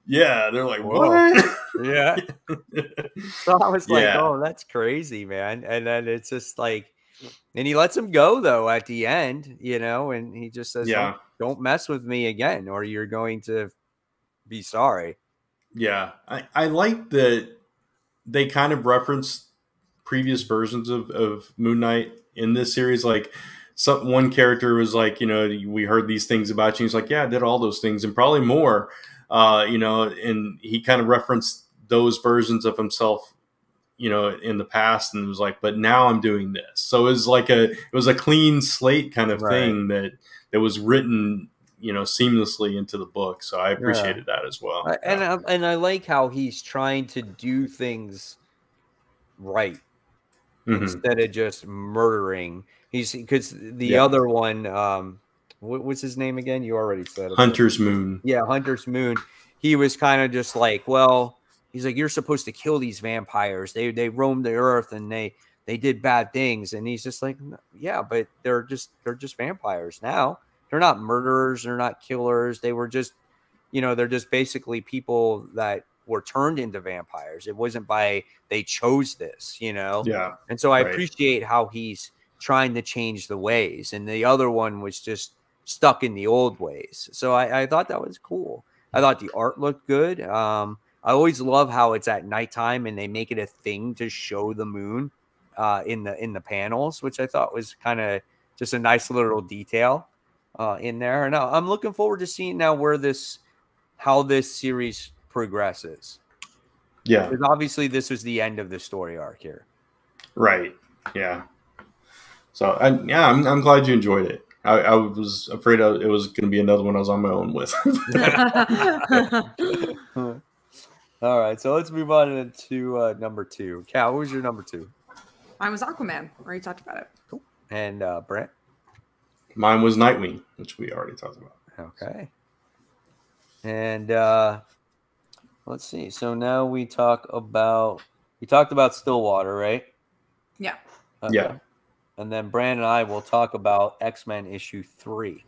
yeah, they're like,
whoa.
What?
Yeah. So I was like, oh, that's crazy, man. And then it's just like, and he lets him go though at the end, you know, and he just says, don't mess with me again, or you're going to be sorry.
Yeah, I like that they kind of referenced previous versions of Moon Knight in this series. Like one character was like, you know, we heard these things about you. He's like, yeah, I did all those things and probably more, you know, and he kind of referenced those versions of himself, you know, in the past, and was like, but now I'm doing this. So it was like it was a clean slate kind of thing that was written, you know, seamlessly into the book. So I appreciated that as well.
And I like how he's trying to do things right instead of just murdering. Because the other one, what's his name again? You already said it.
Hunter's Moon.
Yeah, Hunter's Moon. He was kind of just like, well, he's like, you're supposed to kill these vampires. They roamed the earth and they did bad things. And he's just like, yeah, but they're just vampires now. They're not murderers. They're not killers. They were just, you know, they're just basically people that were turned into vampires. It wasn't they chose this, you know?
Yeah.
And so I appreciate how he's trying to change the ways. And the other one was just stuck in the old ways. So I thought that was cool. I thought the art looked good. I always love how it's at nighttime and they make it a thing to show the moon in the panels, which I thought was kind of just a nice little detail in there. And I'm looking forward to seeing now how this series progresses.
Yeah,
because obviously this was the end of the story arc here.
Right. Yeah. So I'm glad you enjoyed it. I was afraid it was going to be another one I was on my own with.
All right, so let's move on to number 2. Cal, what was your number 2?
Mine was Aquaman. We already talked about it.
Cool. And Brent?
Mine was Nightwing, which we already talked about.
Okay. And let's see. So now we talked about Stillwater, right?
Yeah.
Okay.
Yeah.
And then Brand and I will talk about X-Men issue 3.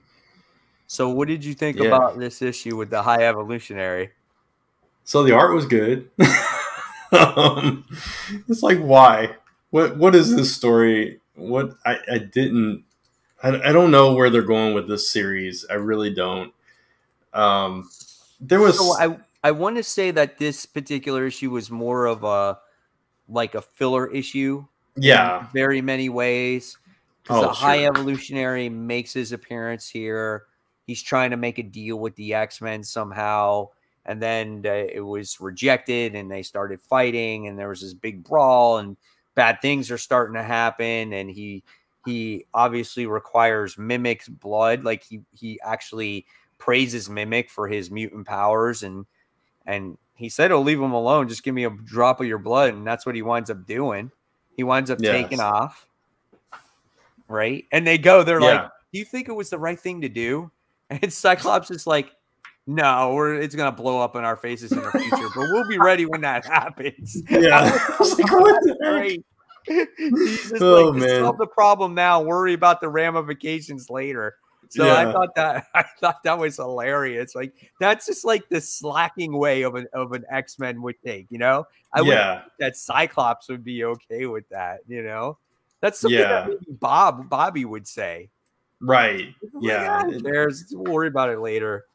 So what did you think about this issue with the High Evolutionary?
So the art was good. It's like, why? What is this story? What I don't know where they're going with this series. I really don't. There was.
So I want to say that this particular issue was more of a filler issue.
Yeah.
In very many ways. Because the High Evolutionary makes his appearance here. He's trying to make a deal with the X-Men somehow. And then it was rejected and they started fighting and there was this big brawl and bad things are starting to happen. And he obviously requires Mimic's blood. Like he actually praises Mimic for his mutant powers. And he said, he'll leave him alone. Just give me a drop of your blood. And that's what he winds up doing. He winds up taking off. Right. And they're like, do you think it was the right thing to do? And Cyclops is like, no, it's going to blow up in our faces in the future, but we'll be ready when that happens.
Yeah. I was like, what the heck?
He's just man. Solve the problem now. Worry about the ramifications later. So I thought that was hilarious. Like that's just like the slacking way of an X-Men would take, you know? I would think that Cyclops would be okay with that, you know? That's something that maybe Bobby would say.
Right.
Like, we'll worry about it later.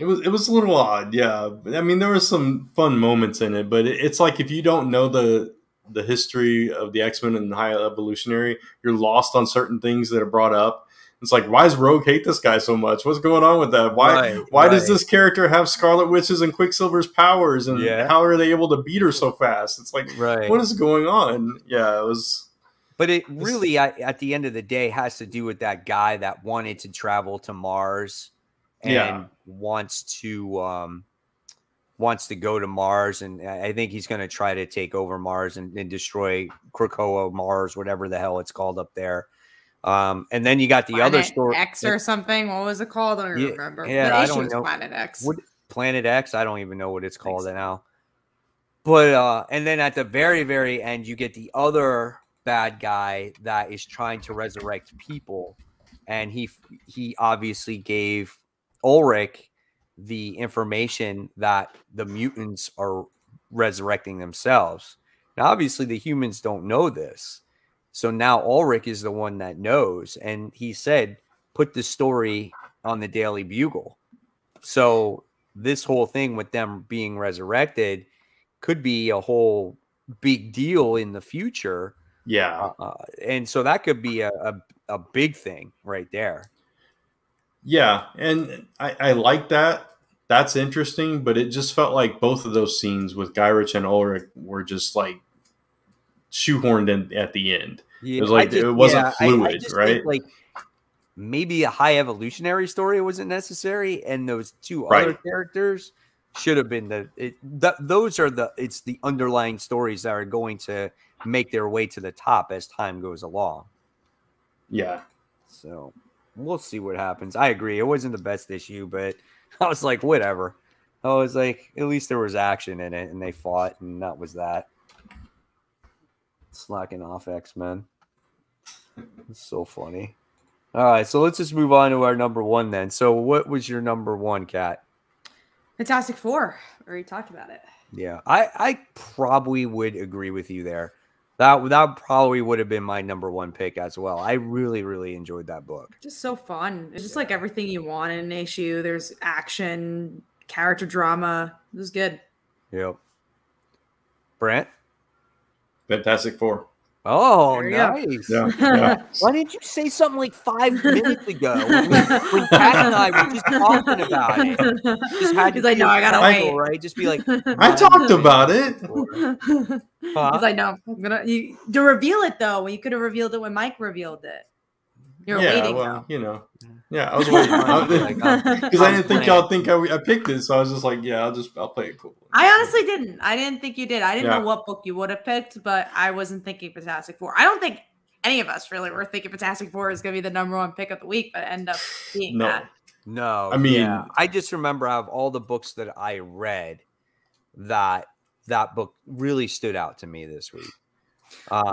It was a little odd, yeah. I mean, there were some fun moments in it, but it's like if you don't know the history of the X-Men and the High Evolutionary, you're lost on certain things that are brought up. It's like, why does Rogue hate this guy so much? What's going on with that? Why does this character have Scarlet Witch's and Quicksilver's powers? And how are they able to beat her so fast? It's like, what is going on? Yeah, it was.
But it really, at the end of the day, has to do with that guy that wanted to travel to Mars and wants to go to Mars. And I think he's going to try to take over Mars and destroy Krakoa Mars, whatever the hell it's called up there. And then you got the other story.
X or something. What was it called? I don't remember.
Yeah,
the
I
issue
don't
was
know.
Planet X.
Planet X? I don't even know what it's called now. But and then at the very, very end, you get the other bad guy that is trying to resurrect people, and he obviously gave Ulrich the information that the mutants are resurrecting themselves. Now, obviously, the humans don't know this, so now Ulrich is the one that knows, and he said, "Put the story on the Daily Bugle." So this whole thing with them being resurrected could be a whole big deal in the future.
Yeah.
And so that could be a big thing right there.
Yeah. And I like that. That's interesting, but it just felt like both of those scenes with Gyrich and Ulrich were just like shoehorned in at the end.
Yeah,
it was like it wasn't fluid,
I just
right?
think, like, maybe a high evolutionary story wasn't necessary, and those two
Right.
other characters should have been it's the underlying stories that are going to make their way to the top as time goes along.
Yeah.
So we'll see what happens. I agree. It wasn't the best issue, but I was like, whatever. I was like, at least there was action in it, and they fought, and that was that. Slacking off, X-Men. It's so funny. All right, so let's just move on to our number one then. So what was your number one, Kat?
Fantastic Four. We already talked about it.
Yeah, I probably would agree with you there. That probably would have been my number one pick as well. I really, really enjoyed that book.
Just so fun. It's just like everything you want in an issue. There's action, character drama. It was good.
Yep. Brent?
Fantastic Four.
Oh,
There you go.
nice.
Yeah.
Why didn't you say something like 5 minutes ago when Kat and I were just talking about it? Just had
He's
to
like,
be
no, I gotta
final,
wait.
right? Just be like,
I talked about it.
Huh?
He's like, no, I'm gonna to reveal it though. Well, you could have revealed it when Mike revealed it. You're waiting.
Well,
though.
you know. Yeah, I was waiting because I didn't think y'all think I picked it, so I was just like, yeah, I'll play it cool.
I honestly didn't. I didn't think you did. I didn't
Yeah.
know what book you would have picked, but I wasn't thinking Fantastic Four. I don't think any of us really were thinking Fantastic Four is going to be the number one pick of the week, but it ended up being that.
No.
I mean,
yeah. I just remember out of all the books that I read, that book really stood out to me this week.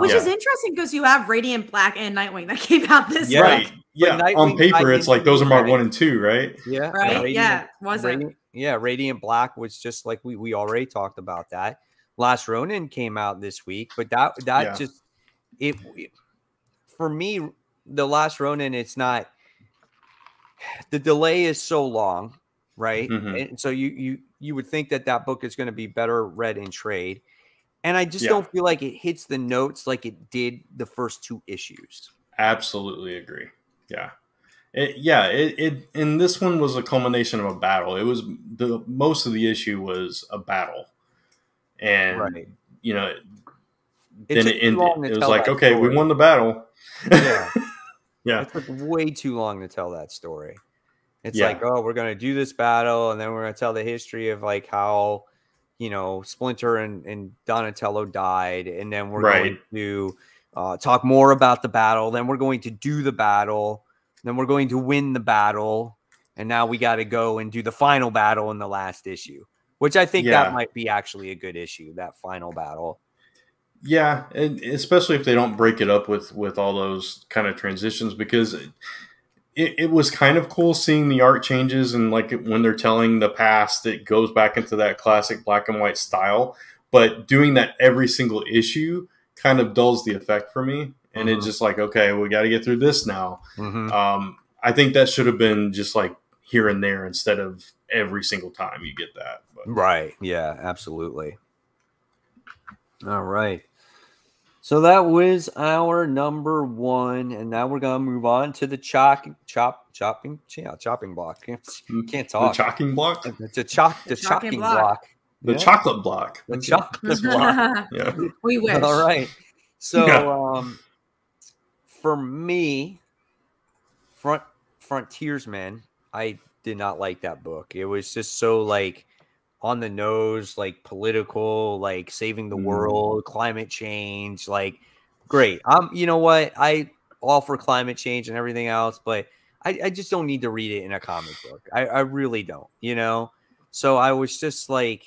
Which is interesting because you have Radiant Black and Nightwing that came out this week.
Right. Yeah.
Nightwing,
On paper, it's like those are marked
Radiant.
1 and 2, right?
Yeah.
Right? Yeah. Wasn't.
Radiant Black was just like we already talked about that. Last Ronin came out this week, but that just it for me, the Last Ronin, it's not, the delay is so long, right?
Mm-hmm.
And so you would think that book is going to be better read in trade. And I just don't feel like it hits the notes like it did the first 2 issues.
Absolutely agree. Yeah. And this one was a culmination of a battle. It was most of the issue was a battle. And, you know, then it was like, okay, we won the battle.
Yeah.
Yeah.
It took way too long to tell that story. It's like, oh, we're going to do this battle, and then we're going to tell the history of like how, you know, Splinter and Donatello died, and then we're going to talk more about the battle. Then we're going to do the battle. Then we're going to win the battle. And now we got to go and do the final battle in the last issue, which I think that might be actually a good issue, that final battle.
Yeah, and especially if they don't break it up with all those kind of transitions, because it was kind of cool seeing the art changes, and like when they're telling the past, it goes back into that classic black and white style. But doing that every single issue kind of dulls the effect for me, and it's just like, okay, we got to get through this now. I think that should have been just like here and there instead of every single time you get that. But.
Right? Yeah, absolutely. All right. So that was our number one, and now we're gonna move on to the chopping block. Can't talk.
The chopping block.
It's the chopping block.
The chocolate block.
The chocolate block.
Yeah.
We wish.
All right. So, for me, Frontiersman, I did not like that book. It was just so like on the nose, like political, like saving the world, climate change, like great. You know what? I all for climate change and everything else, but I just don't need to read it in a comic book. I really don't, you know? So I was just like,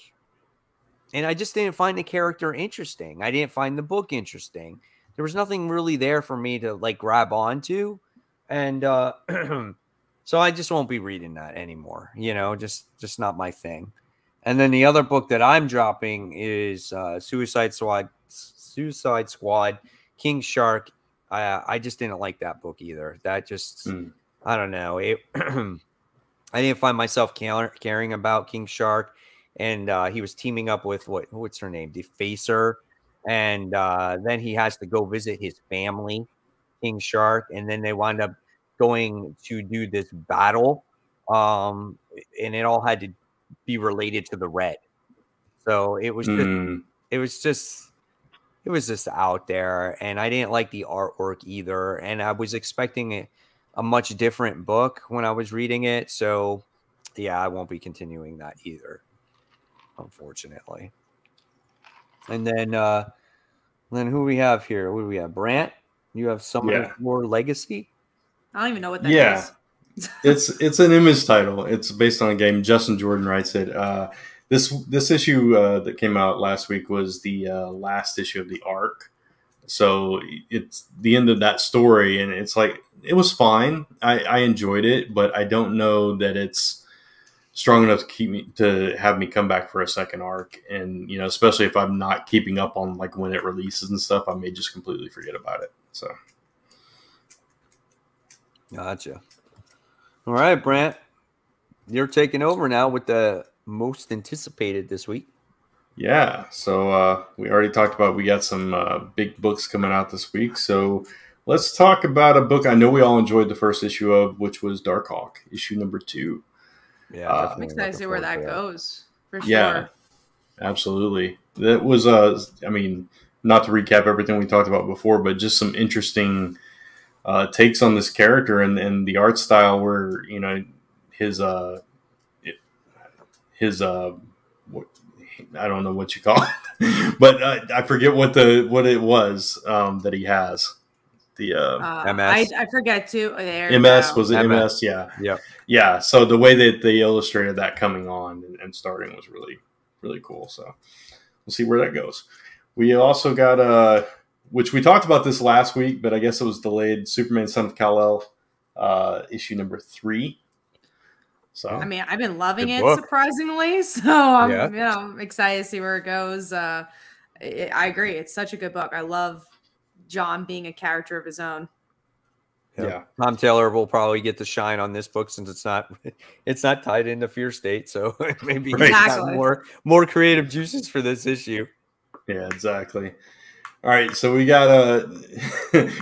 And I just didn't find the character interesting. I didn't find the book interesting. There was nothing really there for me to like grab onto. And so I just won't be reading that anymore. You know, just not my thing. And then the other book that I'm dropping is Suicide Squad, King Shark. I just didn't like that book either. That just I don't know. It I didn't find myself caring about King Shark, and he was teaming up with what's her name, Defacer, and then he has to go visit his family, King Shark, and then they wind up going to do this battle, and it all had to be related to the Red. So it was just out there, and I didn't like the artwork either, and I was expecting a much different book when I was reading it. So yeah, I won't be continuing that either, unfortunately. And then who we have here? What do we have? Brant, you have Summoner's War Legacy?
I don't even know what that is.
It's an Image title. It's based on a game. Justin Jordan writes it. This issue that came out last week was the last issue of the arc. So it's the end of that story, and it's like it was fine. I enjoyed it, but I don't know that it's strong enough to have me come back for a second arc. And you know, especially if I'm not keeping up on like when it releases and stuff, I may just completely forget about it. So,
gotcha. All right, Brant, you're taking over now with the most anticipated this week.
Yeah, so we already talked about we got some big books coming out this week. So let's talk about a book I know we all enjoyed the first issue of, which was Darkhawk, issue number 2.
Yeah,
I'm excited to see where that goes, for sure.
Yeah, absolutely. That was, I mean, not to recap everything we talked about before, but just some interesting takes on this character and the art style where, you know, his I don't know what you call it, but I forget what it was that he has. The
MS.
I forget too.
MS was it MS? Yeah. So the way that they illustrated that coming on and starting was really, really cool. So we'll see where that goes. We also got which we talked about this last week, but I guess it was delayed. Superman: Son of Kal-El, issue number 3. So
I mean, I've been loving it surprisingly, so I'm excited to see where it goes. I agree; it's such a good book. I love John being a character of his own.
Yeah. Tom Taylor will probably get the shine on this book since it's not tied into Fear State, so maybe he's got more creative juices for this issue.
Yeah, exactly. All right, so we got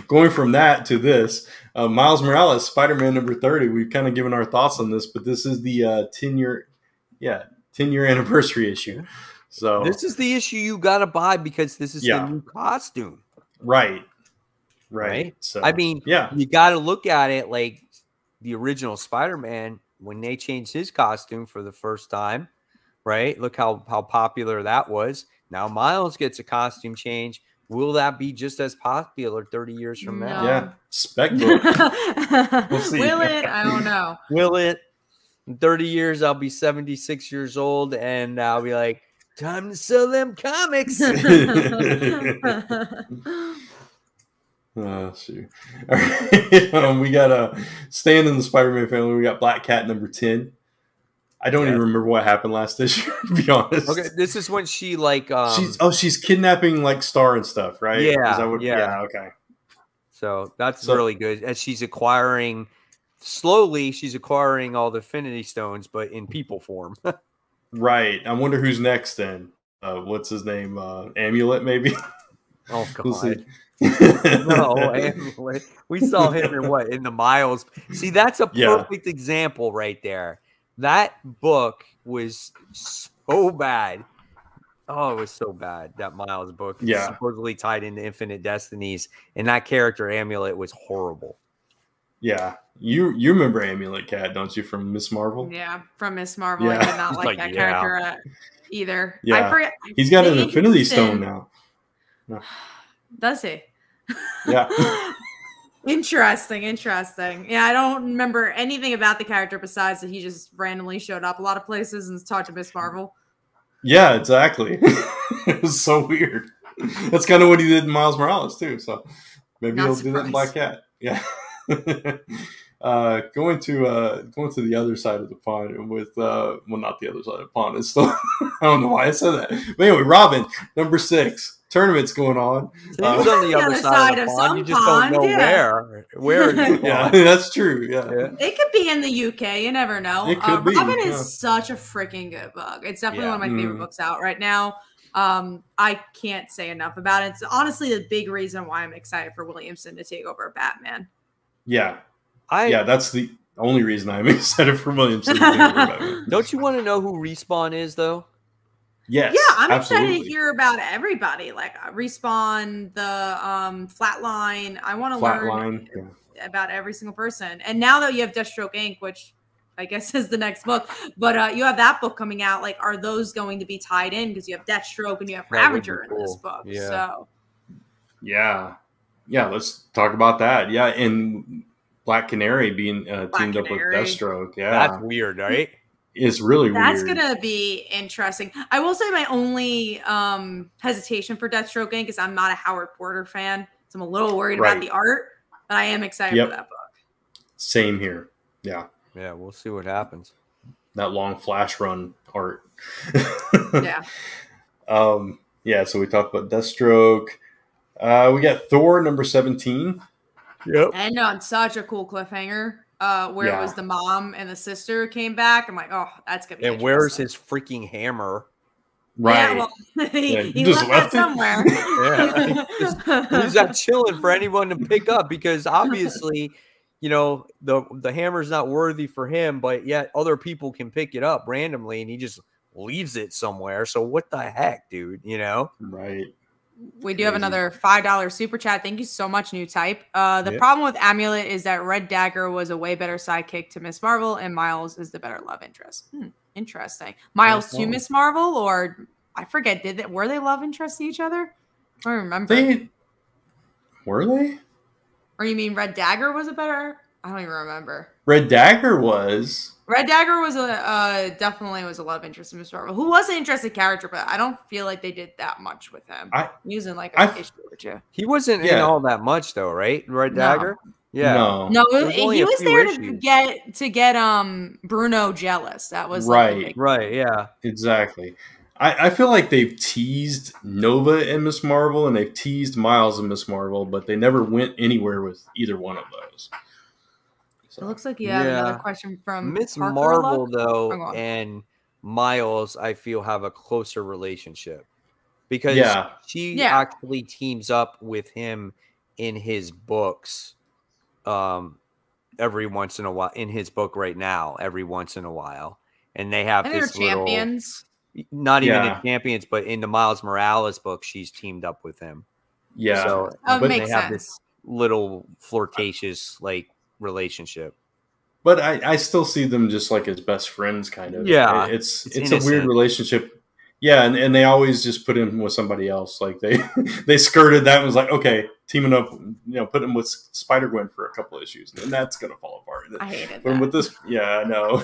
going from that to this. Miles Morales, Spider-Man number 30. We've kind of given our thoughts on this, but this is the 10-year anniversary issue. So
this is the issue you got to buy because this is the new costume.
Right.
So I mean, you got to look at it like the original Spider-Man when they changed his costume for the first time, right? Look how popular that was. Now Miles gets a costume change. Will that be just as popular 30 years from now?
Yeah, spec book.
We'll see. Will it? I don't know.
Will it? In 30 years, I'll be 76 years old, and I'll be like, time to sell them comics.
Shoot. All right. We got staying in the Spider-Man family. We got Black Cat number 10. I don't even remember what happened last issue, to be honest.
Okay, this is when she like
she's kidnapping like Star and stuff, right?
Yeah,
okay.
So that's really good. As she's acquiring slowly, she's acquiring all the Infinity Stones, but in people form.
Right. I wonder who's next then. What's his name? Amulet, maybe.
Oh God.
We'll
No, Amulet. We saw him in the Miles. See, that's a perfect example right there. That book was so bad. Oh, it was so bad. That Miles book. It's supposedly tied into Infinite Destinies. And that character, Amulet, was horrible.
Yeah. You remember Amulet, Cat, don't you, from Miss Marvel?
Yeah, from Miss Marvel. I did not like that character either.
Yeah.
I forget.
He's got an Infinity Stone now. No.
Does he?
Yeah.
Interesting. Yeah, I don't remember anything about the character besides that he just randomly showed up a lot of places and talked to Miss Marvel.
Yeah, exactly. It was so weird. That's kind of what he did in Miles Morales too. So maybe
Not
he'll do that in Black
surprised.
Cat. Yeah. Going to the other side of the pond with well, not the other side of the pond. It's still I don't know why I said that. But anyway, Robin, number 6. Tournament's going on.
Seems on the
The
other
other
side of
side
the
of
pond. You
some
just don't
pond,
know
yeah.
where in the
Yeah,
pond.
that's true. Yeah.
Yeah.
It could be in the UK. You never know.
It could be,
Robin
yeah.
is such a freaking good book. It's definitely
Yeah.
one of my favorite books out right now. I can't say enough about it. It's honestly the big reason why I'm excited for Williamson to take over Batman.
Yeah. That's the only reason I'm excited for Williamson.
Don't you want to know who Respawn is, though?
Yes.
Yeah, I'm
absolutely.
excited to hear about everybody. Like Respawn, the Flatline. I want to learn about every single person. And now that you have Deathstroke Inc., which I guess is the next book, but you have that book coming out. Like, are those going to be tied in? Because you have Deathstroke and you have Ravager in this book.
Yeah.
So
yeah, let's talk about that. Yeah, and Black Canary being teamed up with Deathstroke. Yeah,
that's weird, right?
It's really weird.
That's gonna be interesting. I will say my only hesitation for Deathstroke Inc. is I'm not a Howard Porter fan, so I'm a little worried about the art. But I am excited for that book.
Same here. Yeah.
Yeah, we'll see what happens.
That long flash run art.
Yeah.
Yeah, so we talked about Deathstroke. We got Thor number 17.
Yep.
And on such a cool cliffhanger, where it was the mom and the sister came back. I'm like, oh, that's gonna be.
And where's his freaking hammer?
Right.
Yeah, well, he left that somewhere.
Yeah, he's not chilling for anyone to pick up because obviously, you know, the hammer's not worthy for him, but yet other people can pick it up randomly, and he just leaves it somewhere. So what the heck, dude? You know?
Right.
We do have another $5 super chat. Thank you so much, New Type. The problem with Amulet is that Red Dagger was a way better sidekick to Miss Marvel, and Miles is the better love interest. Interesting. Miles to Miss Marvel, or I forget, were they love interests to each other? I don't remember.
Were they?
Or you mean Red Dagger was a better? I don't even remember.
Red Dagger was.
Red Dagger was definitely was a love interest in Miss Marvel, who was an interesting character, but I don't feel like they did that much with him. Using like an issue or two.
He wasn't in all that much though, right? Red Dagger. Yeah.
No, he was there to get Bruno jealous. That was
right.
Yeah.
Exactly. I feel like they've teased Nova and Miss Marvel, and they've teased Miles and Miss Marvel, but they never went anywhere with either one of those.
So. It looks like you have another question from
Miss Marvel, though, and Miles, I feel, have a closer relationship because she actually teams up with him in his books every once in a while, in his book right now, every once in a while. And they have this little... champions. Not even in Champions, but in the Miles Morales book, she's teamed up with him.
Yeah.
So
but
they have this little flirtatious, like, relationship.
But I still see them just like as best friends, kind of.
Yeah.
It's a weird relationship. Yeah, and they always just put him with somebody else. Like they skirted that and was like, okay, teaming up, put him with Spider-Gwen for a couple issues, and that's gonna fall apart.
I hated
that. With this, I know.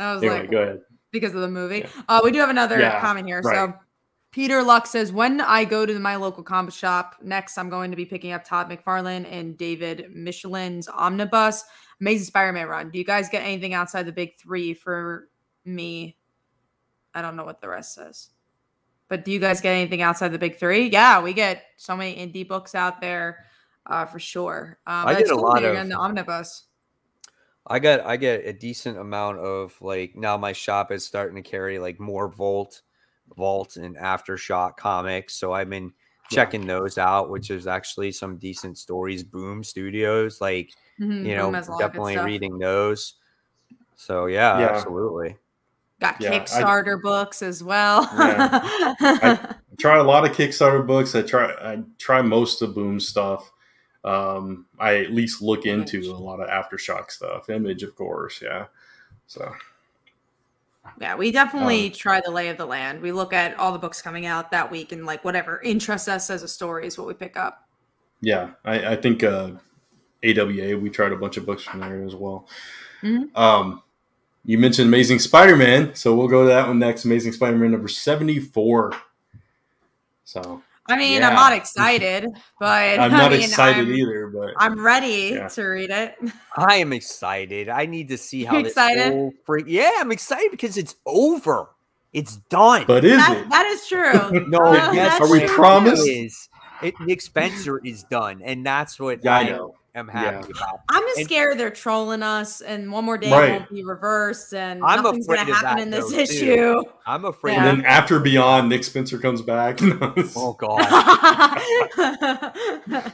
I was
anyway, go ahead.
Because of the movie. We do have another comment here. Right. So Peter Luck says, when I go to my local comic shop next, I'm going to be picking up Todd McFarlane and David Michelin's Omnibus Amazing Spider-Man run. Do you guys get anything outside the big three for me? I don't know what the rest says. But do you guys get anything outside the big three? Yeah, we get so many indie books out there for sure.
I get a lot of
the Omnibus.
I get a decent amount of, like, now my shop is starting to carry like more Vault and Aftershock comics. So I've been checking those out, which is actually some decent stories. Boom Studios, like, definitely reading those. So absolutely.
Got Kickstarter books as well.
I try a lot of Kickstarter books. I try most of Boom stuff. I at least look into a lot of Aftershock stuff. Image, of course, So
we definitely try the lay of the land. We look at all the books coming out that week, and like whatever interests us as a story is what we pick up.
Yeah, I think AWA, we tried a bunch of books from there as well.
Mm-hmm.
you mentioned Amazing Spider-Man, so we'll go to that one next. Amazing Spider-Man number 74. So
I mean,
yeah.
I'm not excited, but
I'm not excited either, but
I'm ready to read it.
I am excited. I need to see how this
excited?
whole Yeah, I'm excited because it's over. It's done.
But is it?
That is true.
No,
are we promised?
Nick Spencer is done, and that's what
I
I
know.
am happy about.
I'm just scared they're trolling us, and one more day won't be reversed, and
I'm
nothing's going to happen in this issue.
I'm afraid.
And then after Beyond, Nick Spencer comes back.
Oh God!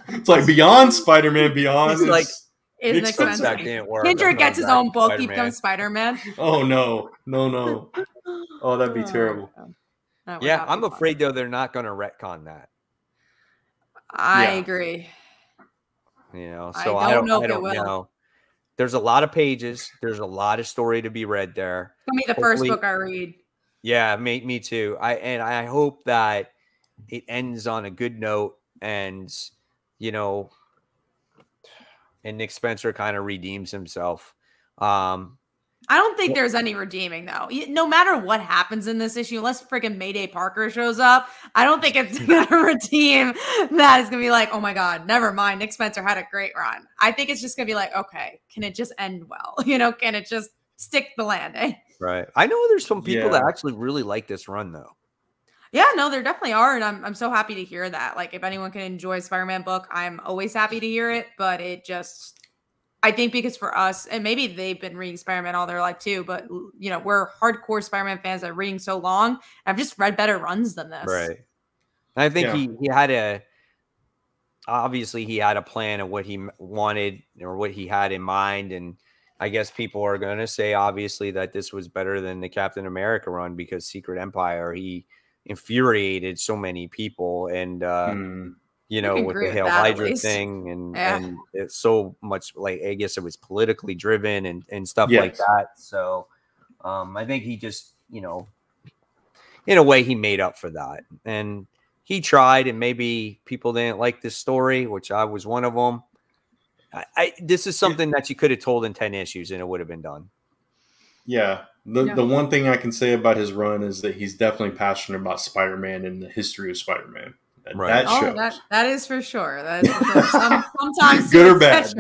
It's like Beyond Spider-Man. Beyond
is
like
Nick Spencer. Kendrick gets his own book. He becomes Spider-Man.
Oh no! Oh, that'd be terrible.
Yeah, I'm afraid though they're not going to retcon that.
I agree.
You know, so I don't know. There's a lot of pages. There's a lot of story to be read there.
It's gonna be the first book I read.
Yeah, me too. I hope that it ends on a good note, and you know, and Nick Spencer kind of redeems himself.
I don't think there's any redeeming though. No matter what happens in this issue, unless freaking Mayday Parker shows up, I don't think it's gonna redeem that. It's gonna be like, oh my God, never mind. Nick Spencer had a great run. I think it's just gonna be like, okay, can it just end well? You know, can it just stick the landing?
Right. I know there's some people that actually really like this run though.
Yeah, no, there definitely are, and I'm so happy to hear that. Like, if anyone can enjoy a Spider-Man book, I'm always happy to hear it. But it just, I think because for us, and maybe they've been reading Spider-Man all their life too, but you know, we're hardcore Spider-Man fans that are reading so long. I've just read better runs than this.
Right. I think he had obviously he had a plan of what he wanted or what he had in mind. And I guess people are going to say, obviously, that this was better than the Captain America run because Secret Empire, he infuriated so many people. And, you know, with the Hail Hydra thing and it's so much like, I guess it was politically driven and stuff like that. So I think he just, you know, in a way he made up for that. And he tried, and maybe people didn't like this story, which I was one of them. This is something that you could have told in 10 issues and it would have been done.
Yeah. The one thing I can say about his run is that he's definitely passionate about Spider-Man and the history of Spider-Man.
Right.
That is for sure. That is for sure. Sometimes
good or bad.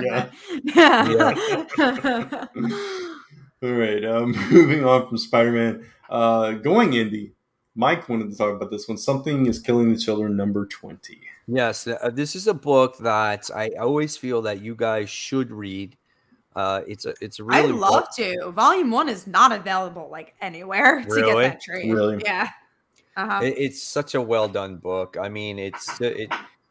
Yeah.
All right. Moving on from Spider-Man. Going indie. Mike wanted to talk about this one. Something is Killing the Children, number 20.
Yes, this is a book that I always feel that you guys should read. It's a really.
I'd love to. Volume 1 is not available like anywhere to get that trade.
Really?
Yeah.
It's such a well done book. I mean,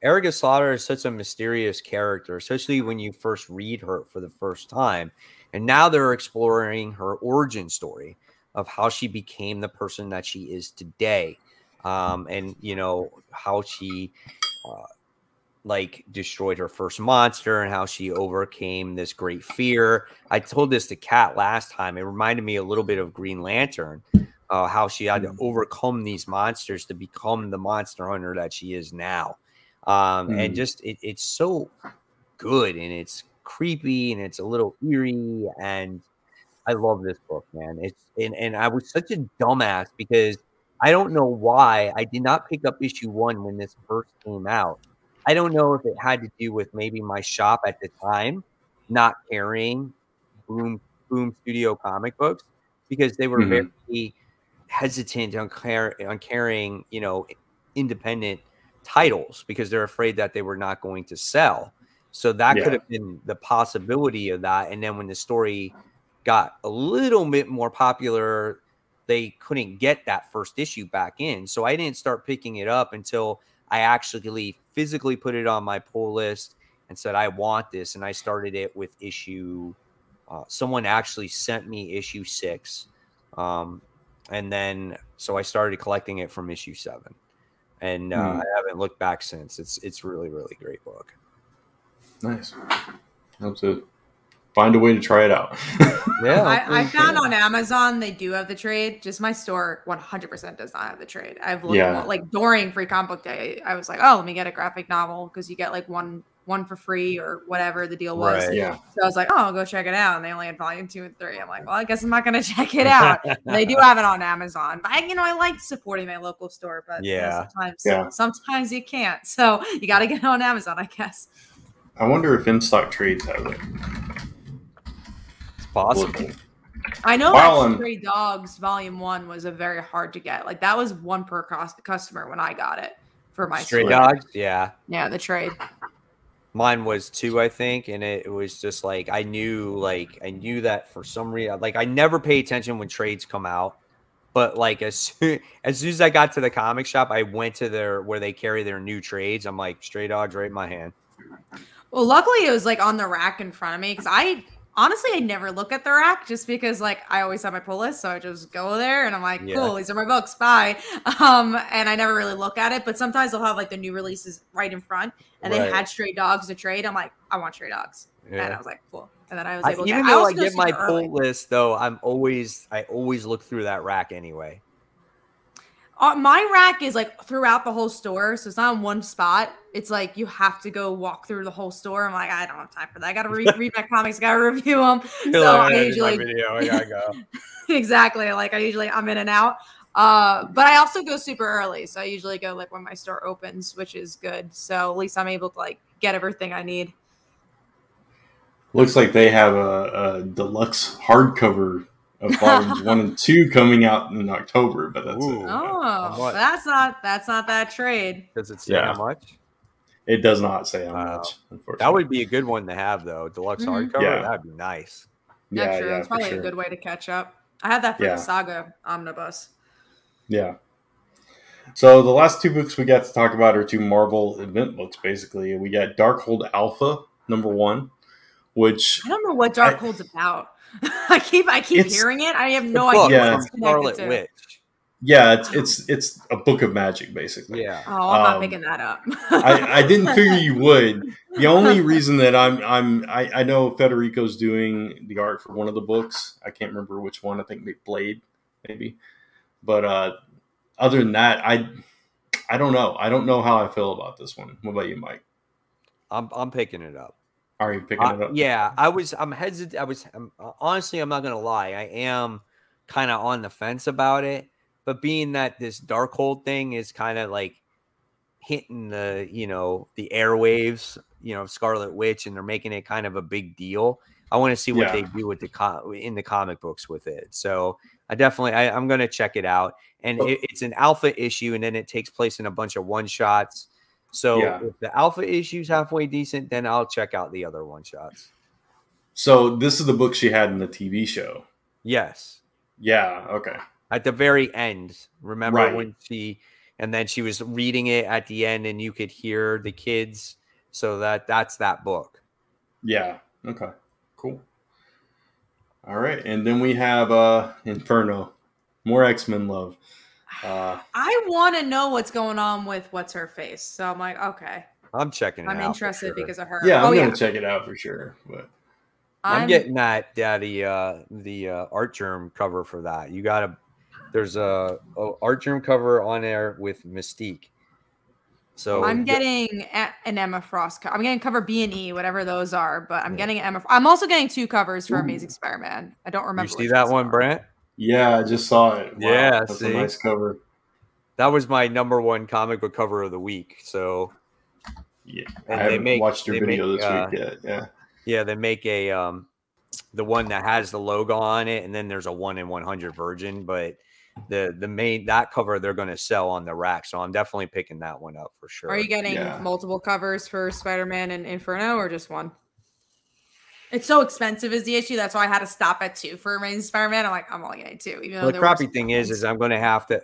Erica Slaughter is such a mysterious character, especially when you first read her for the first time. And now they're exploring her origin story of how she became the person that she is today. And you know, how she like destroyed her first monster and how she overcame this great fear. I told this to Kat last time. It reminded me a little bit of Green Lantern, how she had to overcome these monsters to become the monster hunter that she is now. And just it's so good, and it's creepy, and it's a little eerie, and I love this book, man. And I was such a dumbass because I don't know why I did not pick up issue 1 when this first came out. I don't know if it had to do with maybe my shop at the time not carrying Boom Studio comic books, because they were very hesitant on carrying, you know, independent titles because they're afraid that they were not going to sell. So that could have been the possibility of that. And then when the story got a little bit more popular, they couldn't get that first issue back in. So I didn't start picking it up until I actually physically put it on my pull list and said, I want this. And I started it with issue, someone actually sent me issue 6. And then, so I started collecting it from issue 7. And I haven't looked back since. It's really, really great book.
Nice. Hope to find a way to try it out.
Yeah, I found on Amazon they do have the trade. Just my store 100% does not have the trade. I've looked like during Free Comic Book Day, I was like, oh, let me get a graphic novel because you get like one one for free or whatever the deal was.
Right.
Yeah.
So I was like, oh, I'll go check it out. And they only had volume 2 and 3. I'm like, well, I guess I'm not going to check it out. They do have it on Amazon. But I like supporting my local store, but sometimes you can't. So you got to get it on Amazon, I guess.
I wonder if in-stock trades have it.
It's possible.
I know that Stray Dogs Volume 1 was a very hard to get. Like, that was 1 per customer when I got it for my
Stray Dogs, yeah.
Yeah, the trade.
Mine was 2, I think, and it was just like I knew that for some reason, like I never pay attention when trades come out, but like as soon as I got to the comic shop, I went to where they carry their new trades. I'm like, Stray Dogs right in my hand.
Well, luckily it was like on the rack in front of me because I never look at the rack just because like I always have my pull list, so I just go there and I'm like, cool, these are my books, bye. And I never really look at it, but sometimes they'll have like the new releases right in front, and they had Stray Dogs to trade. I'm like, I want Stray Dogs, and I was like, cool. And then I was able to.
Even though I get my pull list, though, I always look through that rack anyway.
My rack is like throughout the whole store, so it's not in one spot. It's like you have to go walk through the whole store. I'm like, I don't have time for that. I got to read my comics, got to review them. So I usually
I gotta go.
Exactly. Like I'm in and out. But I also go super early, so I usually go like when my store opens, which is good. So at least I'm able to like get everything I need.
Looks like they have a deluxe hardcover of volumes 1 and 2 coming out in October, but that's it.
Oh, that's not that trade.
Does it say how much?
It does not say how much, unfortunately.
That would be a good one to have, though. Deluxe hardcover, that'd be nice.
Yeah, true. It's probably a good way to catch up. I had that for the Saga Omnibus.
Yeah. So the last 2 books we got to talk about are 2 Marvel event books, basically. We got Darkhold Alpha, #1, which...
I don't know what Darkhold's about. I keep hearing it. I have no idea what it's connected to.
Witch.
Yeah, it's a book of magic, basically.
Yeah.
Oh, I'm not picking that up.
I didn't figure you would. The only reason that I know Federico's doing the art for one of the books. I can't remember which one. I think Blade, maybe. But other than that, I don't know. I don't know how I feel about this one. What about you, Mike?
I'm picking it up.
Are you picking it up?
Yeah, I'm hesitant. Honestly, I'm not gonna lie. I am kind of on the fence about it. But being that this Darkhold thing is kind of like hitting the airwaves, Scarlet Witch, and they're making it kind of a big deal. I want to see what they do with in the comic books with it. So I'm going to check it out. And it's an alpha issue, and then it takes place in a bunch of one-shots. So if the alpha issue's halfway decent, then I'll check out the other one-shots.
So this is the book she had in the TV show?
Yes.
Yeah, okay.
At the very end, remember when then she was reading it at the end and you could hear the kids. So that's that book.
Yeah. Okay, cool. All right. And then we have Inferno, more X-Men love.
I want to know what's going on with what's her face. So I'm like, okay.
I'm checking it out.
I'm interested because of her.
Yeah, I'm going to check it out for sure. But
I'm getting the art germ cover for that. There's a art germ cover on there with Mystique. So
I'm getting an Emma Frost cover. I'm getting cover B and E, whatever those are. But I'm getting Emma. I'm also getting 2 covers for Amazing Spider-Man. I don't remember.
You see that one, Brent?
Yeah, I just saw it. Wow,
yeah,
that's a nice cover.
That was my #1 comic book cover of the week. So
yeah, I haven't watched your video this week yet. Yeah,
yeah, they make the one that has the logo on it, and then there's a 1 in 100 version, but that cover they're going to sell on the rack, so I'm definitely picking that one up for sure.
Are you getting multiple covers for Spider-Man and Inferno, or just one? It's so expensive is the issue. That's why I had to stop at 2 for Amazing Spider-Man. I'm like, I'm only getting 2. Even though
the crappy thing is I'm going to have to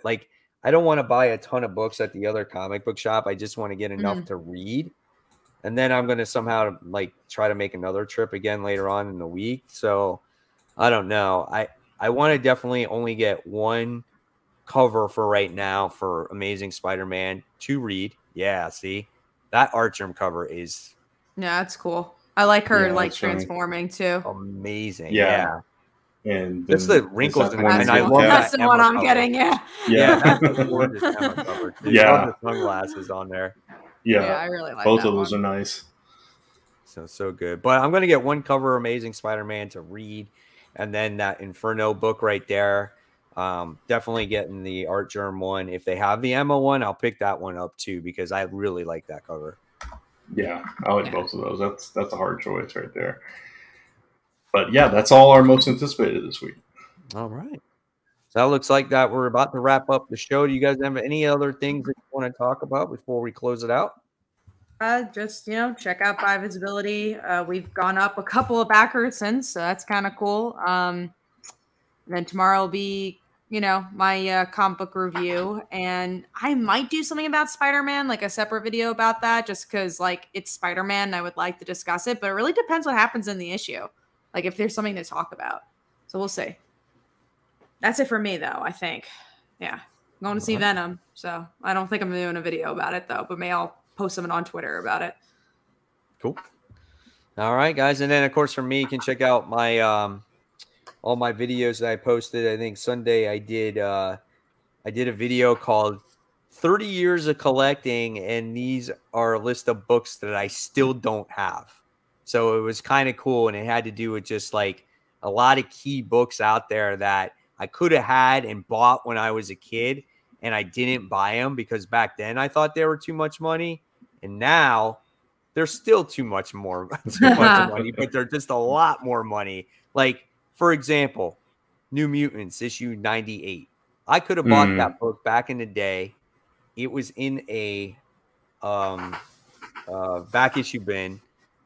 I don't want to buy a ton of books at the other comic book shop. I just want to get enough to read, and then I'm going to somehow try to make another trip again later on in the week. So I don't know. I want to definitely only get 1 cover for right now for Amazing Spider-Man to read. Yeah, see? That art germ cover is...
Yeah, that's cool. I like her transforming too.
Amazing.
Yeah.
And that's the wrinkles in
one.
And I love
that's
that
the one I'm cover. Getting,
Yeah, that's the gorgeous Emma cover. Too.
Yeah.
The sunglasses on there.
Yeah,
I really like
both
that
of those
one.
are nice.
So good. But I'm going to get one cover Amazing Spider-Man to read, and then that Inferno book right there. Definitely getting the Art Germ one. If they have the Emma one, I'll pick that one up too, because I really like that cover.
Yeah, I like both of those. That's a hard choice right there. But yeah, that's all our most anticipated this week.
All right. So that looks like that we're about to wrap up the show. Do you guys have any other things that you want to talk about before we close it out?
Just, check out Buy Visibility. We've gone up a couple of backers since, so that's kind of cool. And then tomorrow will be, my comic book review. And I might do something about Spider-Man, like a separate video about that, just because, it's Spider-Man and I would like to discuss it. But it really depends what happens in the issue, like if there's something to talk about. So we'll see. That's it for me, though, I think. Yeah. I'm going to see Venom. So I don't think I'm doing a video about it, though. But maybe I'll post something on Twitter about it.
Cool. All right, guys. And then, of course, for me, you can check out my all my videos that I posted. I think Sunday I did a video called 30 Years of Collecting, and these are a list of books that I still don't have. So it was kind of cool, and it had to do with just like a lot of key books out there that I could have had and bought when I was a kid, and I didn't buy them because back then I thought they were too much money, and now they're still too much money, but they're just a lot more money. Like, for example, New Mutants issue 98. I could have bought that book back in the day. It was in a back issue bin,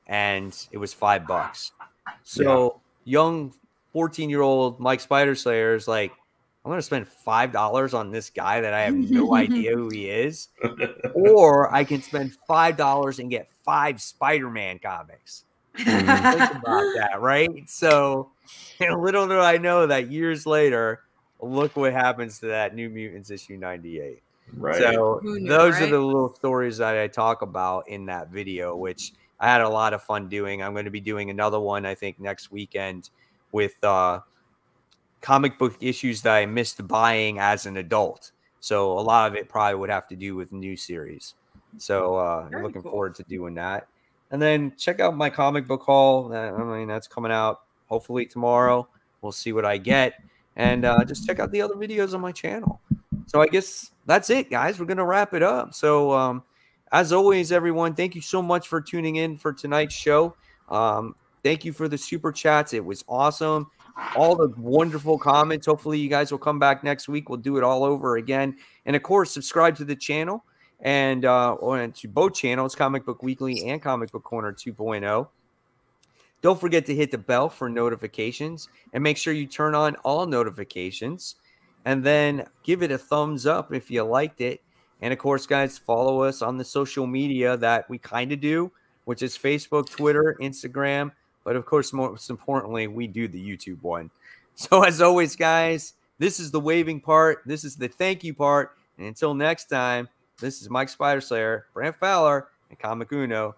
and it was $5. So young 14-year-old Mike Spider Slayer is like, I'm going to spend $5 on this guy that I have no idea who he is. Or I can spend $5 and get 5 Spider-Man comics. Think about that, right? So little do I know that years later, look what happens to that New Mutants issue 98.
Right.
So those are the little stories that I talk about in that video, which I had a lot of fun doing. I'm going to be doing another one, I think, next weekend with comic book issues that I missed buying as an adult. So a lot of it probably would have to do with new series. So I'm looking forward to doing that. And then check out my comic book haul. That's coming out hopefully tomorrow. We'll see what I get. And just check out the other videos on my channel. So I guess that's it, guys. We're going to wrap it up. So as always, everyone, thank you so much for tuning in for tonight's show. Thank you for the super chats. It was awesome. All the wonderful comments. Hopefully you guys will come back next week. We'll do it all over again. And of course, subscribe to the channel and to both channels, Comic Book Weekly and Comic Book Corner 2.0. Don't forget to hit the bell for notifications and make sure you turn on all notifications and then give it a thumbs up if you liked it. And of course, guys, follow us on the social media that we kind of do, which is Facebook, Twitter, Instagram. But of course, most importantly, we do the YouTube one. So as always, guys, this is the waving part. This is the thank you part. And until next time, this is Mike Spider Slayer, Brant Fowler, and Comic Uno